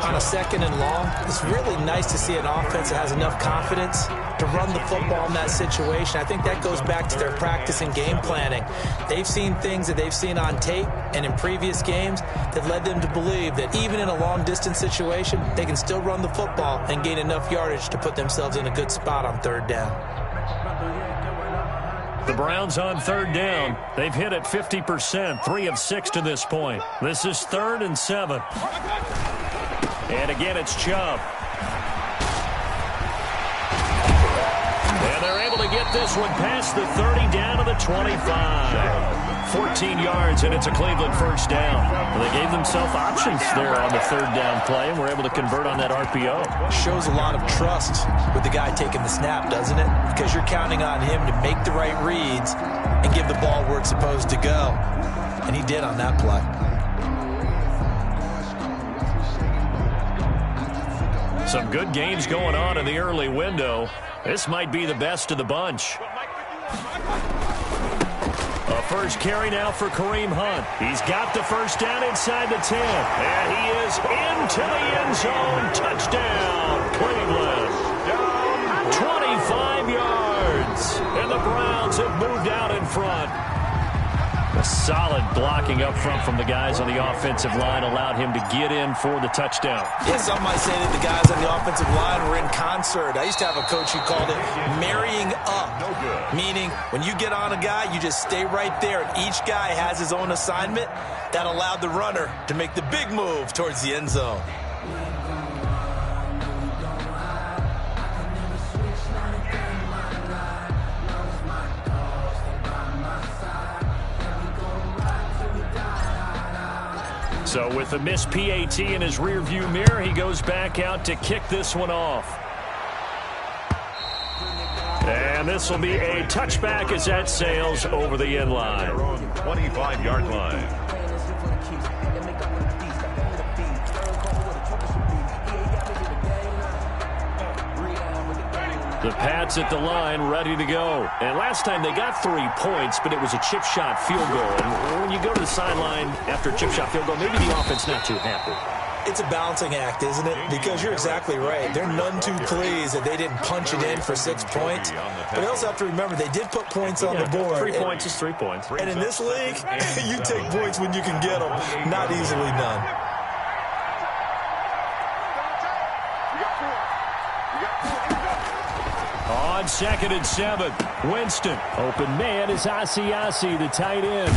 On a second and long, it's really nice to see an offense that has enough confidence to run the football in that situation. I think that goes back to their practice and game planning. They've seen things that they've seen on tape and in previous games that led them to believe that even in a long-distance situation, they can still run the football and gain enough yardage to put themselves in a good spot on third down. The Browns on third down. They've hit it 50%, 3 of 6 to this point. This is 3rd and 7. And again, it's Chubb. And they're able to get this one past the 30 down to the 25. 14 yards, and it's a Cleveland first down. Well, they gave themselves options there on the third down play, and were able to convert on that RPO. Shows a lot of trust with the guy taking the snap, doesn't it? Because you're counting on him to make the right reads and give the ball where it's supposed to go. And he did on that play. Some good games going on in the early window. This might be the best of the bunch. A first carry now for Kareem Hunt. He's got the first down inside the 10. And he is into the end zone. Touchdown, Cleveland. 25 yards. And the Browns have moved out in front. A solid blocking up front from the guys on the offensive line allowed him to get in for the touchdown. Yeah, some might say that the guys on the offensive line were in concert. I used to have a coach who called it marrying up, meaning when you get on a guy, you just stay right there, and each guy has his own assignment. That allowed the runner to make the big move towards the end zone. So with a missed PAT in his rearview mirror, he goes back out to kick this one off. And this will be a touchback as that sails over the end line. 25-yard line. The Pats at the line, ready to go. And last time they got 3 points, but it was a chip shot field goal. And when you go to the sideline after a chip shot field goal, maybe the offense not too happy. It's a balancing act, isn't it? Because you're exactly right. They're none too pleased that they didn't punch it in for 6 points. But they also have to remember they did put points on the board. 3 points is 3 points. And in this league, you take points when you can get them, not easily done. 2nd and 7. Winston. Open man is Asiasi, the tight end.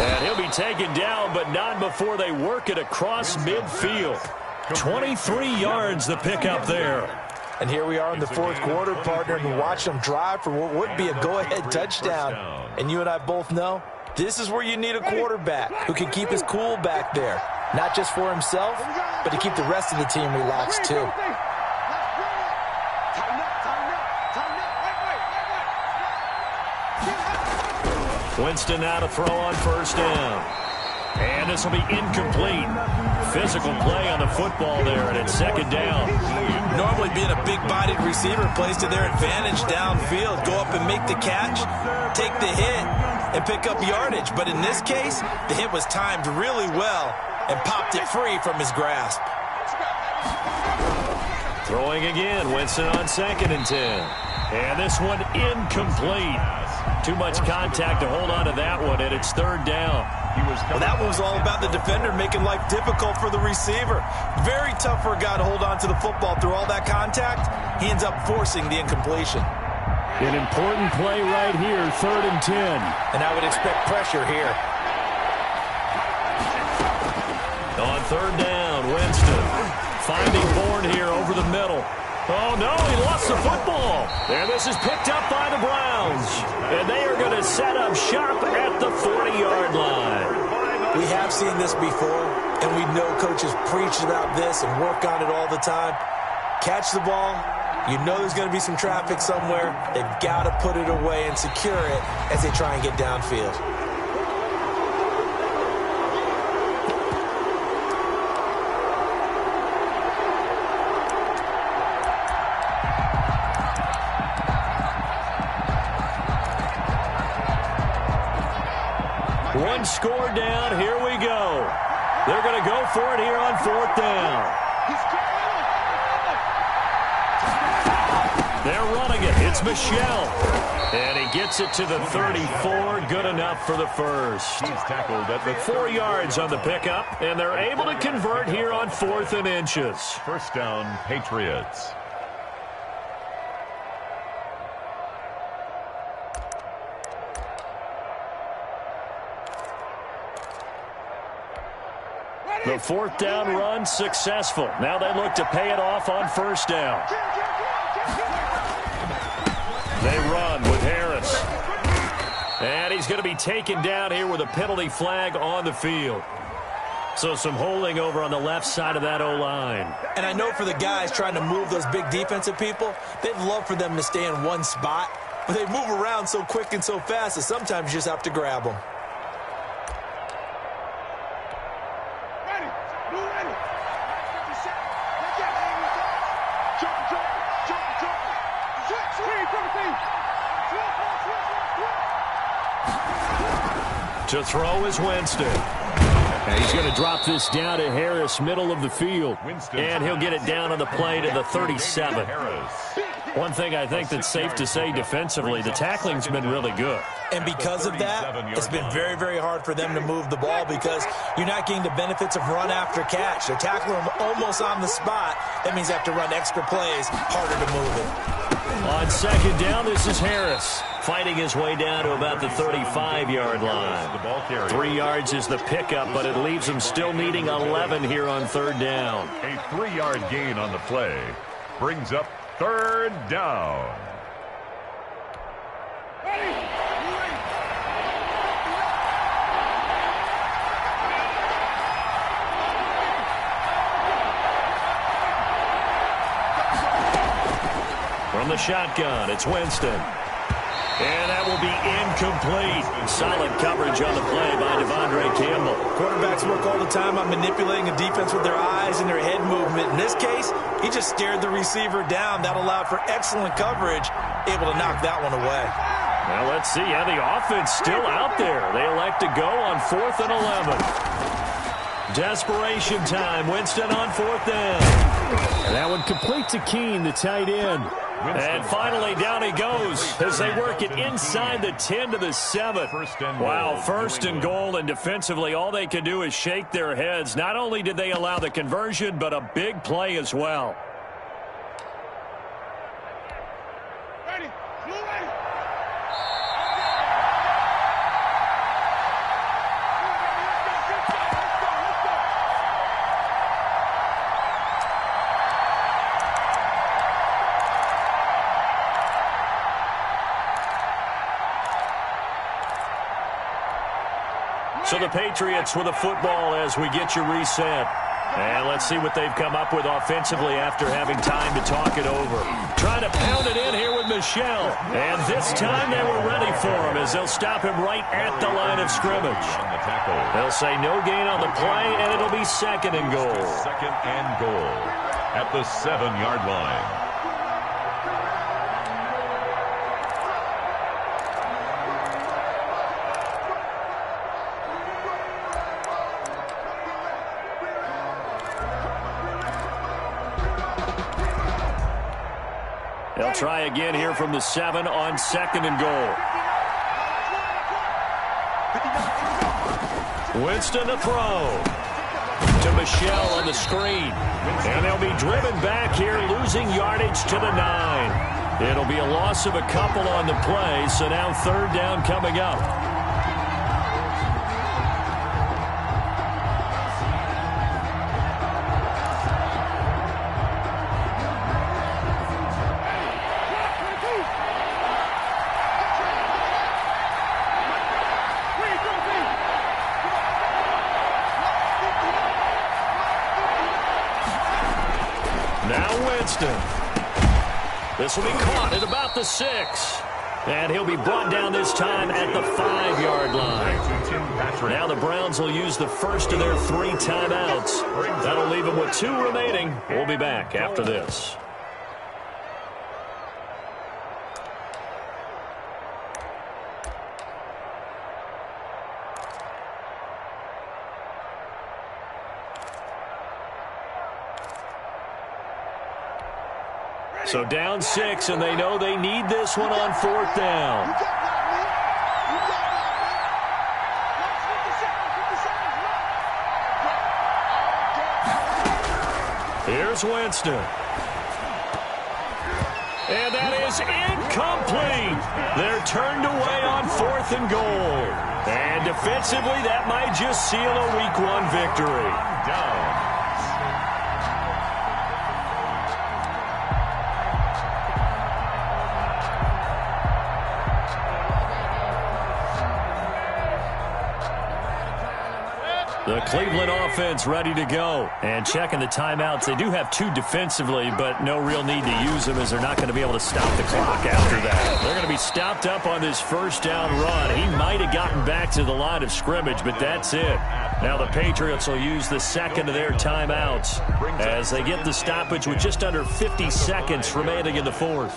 And he'll be taken down, but not before they work it across midfield. 23 yards the pickup there. And here we are in the fourth quarter, partner, and watch them drive for what would be a go-ahead touchdown. And you and I both know this is where you need a quarterback who can keep his cool back there. Not just for himself, but to keep the rest of the team relaxed too. Winston now to throw on 1st down. And this will be incomplete. Physical play on the football there, and it's 2nd down. Normally being a big-bodied receiver plays to their advantage downfield. Go up and make the catch, take the hit, and pick up yardage. But in this case, the hit was timed really well and popped it free from his grasp. Throwing again, Winston on 2nd and 10. And this one incomplete. Too much contact to hold on to that one, and it's 3rd down. Well, that one was all about the defender making life difficult for the receiver. Very tough for a guy to hold on to the football through all that contact. He ends up forcing the incompletion. An important play right here, 3rd and 10. And I would expect pressure here. On 3rd down, Winston finding Bourne here over the middle. Oh, no, he lost the football. And this is picked up by the Browns. And they are going to set up shop at the 40-yard line. We have seen this before, and we know coaches preach about this and work on it all the time. Catch the ball. You know there's going to be some traffic somewhere. They've got to put it away and secure it as they try and get downfield. One score down. Here we go. They're going to go for it here on 4th down. They're running it. It's Michelle. And he gets it to the 34. Good enough for the first. He's tackled at the 4 yards on the pickup, and they're able to convert here on 4th and inches. 1st down, Patriots. The 4th down run successful. Now they look to pay it off on 1st down. They run with Harris. And he's going to be taken down here with a penalty flag on the field. So some holding over on the left side of that O-line. And I know for the guys trying to move those big defensive people, they'd love for them to stay in one spot. But they move around so quick and so fast that sometimes you just have to grab them. To throw is Winston. And he's going to drop this down to Harris, middle of the field. And he'll get it down on the play to the 37. One thing I think that's safe to say defensively, the tackling's been really good. And because of that, it's been very, very hard for them to move the ball because you're not getting the benefits of run after catch. They're tackling them almost on the spot. That means they have to run extra plays, harder to move it. On 2nd down, this is Harris, fighting his way down to about the 35-yard line. 3 yards is the pickup, but it leaves him still needing 11 here on 3rd down. A 3-yard gain on the play brings up 3rd down. From the shotgun, it's Winston. And that will be incomplete. Solid coverage on the play by Devondre Campbell. Quarterbacks work all the time on manipulating a defense with their eyes and their head movement. In this case, he just stared the receiver down. That allowed for excellent coverage, able to knock that one away. Well, let's see. Yeah, the offense still out there. They elect to go on 4th and 11. Desperation time. Winston on 4th down. And that one complete to Keene, the tight end. And finally, down he goes as they work it inside the 10 to the 7. Wow, 1st and goal, and defensively, all they can do is shake their heads. Not only did they allow the conversion, but a big play as well. Ready. So the Patriots with a football as we get you reset. And let's see what they've come up with offensively after having time to talk it over. Trying to pound it in here with Michel. And this time they were ready for him as they'll stop him right at the line of scrimmage. They'll say no gain on the play, and it'll be 2nd and goal. 2nd and goal at the 7-yard line. They'll try again here from the 7 on 2nd and goal. Winston to throw. To Michel on the screen. And they'll be driven back here, losing yardage to the 9. It'll be a loss of a couple on the play, so now 3rd down coming up. This will be caught at about the 6. And he'll be brought down this time at the 5-yard line. Now the Browns will use the first of their 3 timeouts. That'll leave them with 2 remaining. We'll be back after this. So down 6, and they know they need this one on 4th down. Here's Winston. And that is incomplete. They're turned away on 4th and goal. And defensively, that might just seal a Week 1 victory. Down. The Cleveland offense ready to go. And checking the timeouts. They do have 2 defensively, but no real need to use them as they're not going to be able to stop the clock after that. They're going to be stopped up on this 1st down run. He might have gotten back to the line of scrimmage, but that's it. Now the Patriots will use the 2nd of their timeouts as they get the stoppage with just under 50 seconds remaining in the 4th.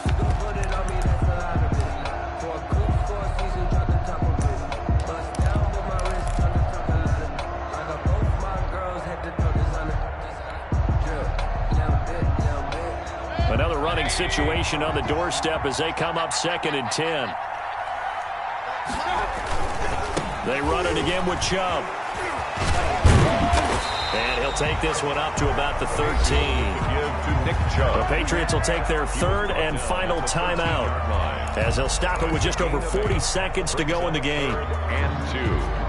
Another running situation on the doorstep as they come up 2nd and 10. They run it again with Chubb. And he'll take this one up to about the 13. The Patriots will take their 3rd and final timeout as they'll stop it with just over 40 seconds to go in the game. And 2.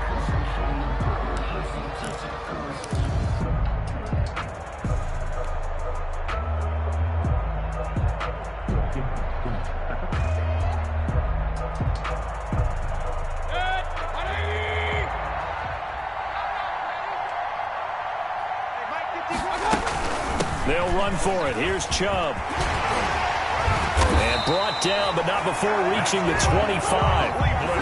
They'll run for it. Here's Chubb. And brought down, but not before reaching the 25.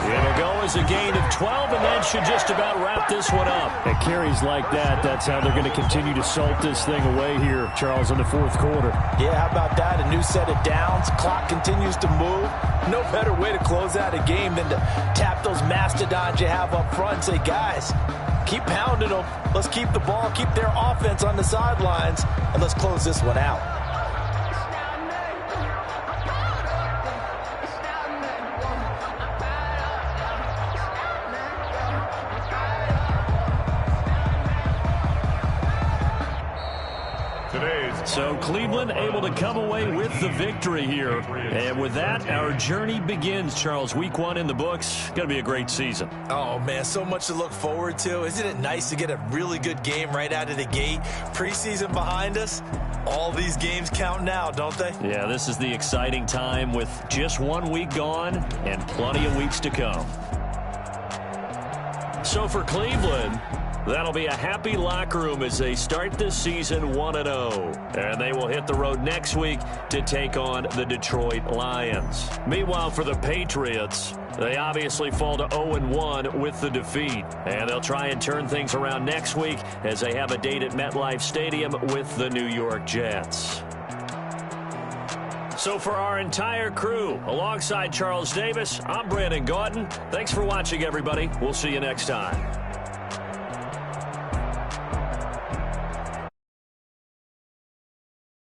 It'll go as a gain of 12, and that should just about wrap this one up. At carries like that, that's how they're going to continue to salt this thing away here, Charles, in the 4th quarter. Yeah, how about that? A new set of downs. Clock continues to move. No better way to close out a game than to tap those mastodons you have up front and say, guys, keep pounding them. Let's keep the ball, keep their offense on the sidelines, and let's close this one out. So Cleveland able to come away with the victory here. And with that, our journey begins, Charles. Week 1 in the books. Going to be a great season. Oh, man, so much to look forward to. Isn't it nice to get a really good game right out of the gate? Preseason behind us. All these games count now, don't they? Yeah, this is the exciting time with just 1 week gone and plenty of weeks to come. So for Cleveland, that'll be a happy locker room as they start this season 1-0. And they will hit the road next week to take on the Detroit Lions. Meanwhile, for the Patriots, they obviously fall to 0-1 with the defeat. And they'll try and turn things around next week as they have a date at MetLife Stadium with the New York Jets. So for our entire crew, alongside Charles Davis, I'm Brandon Gaudin. Thanks for watching, everybody. We'll see you next time.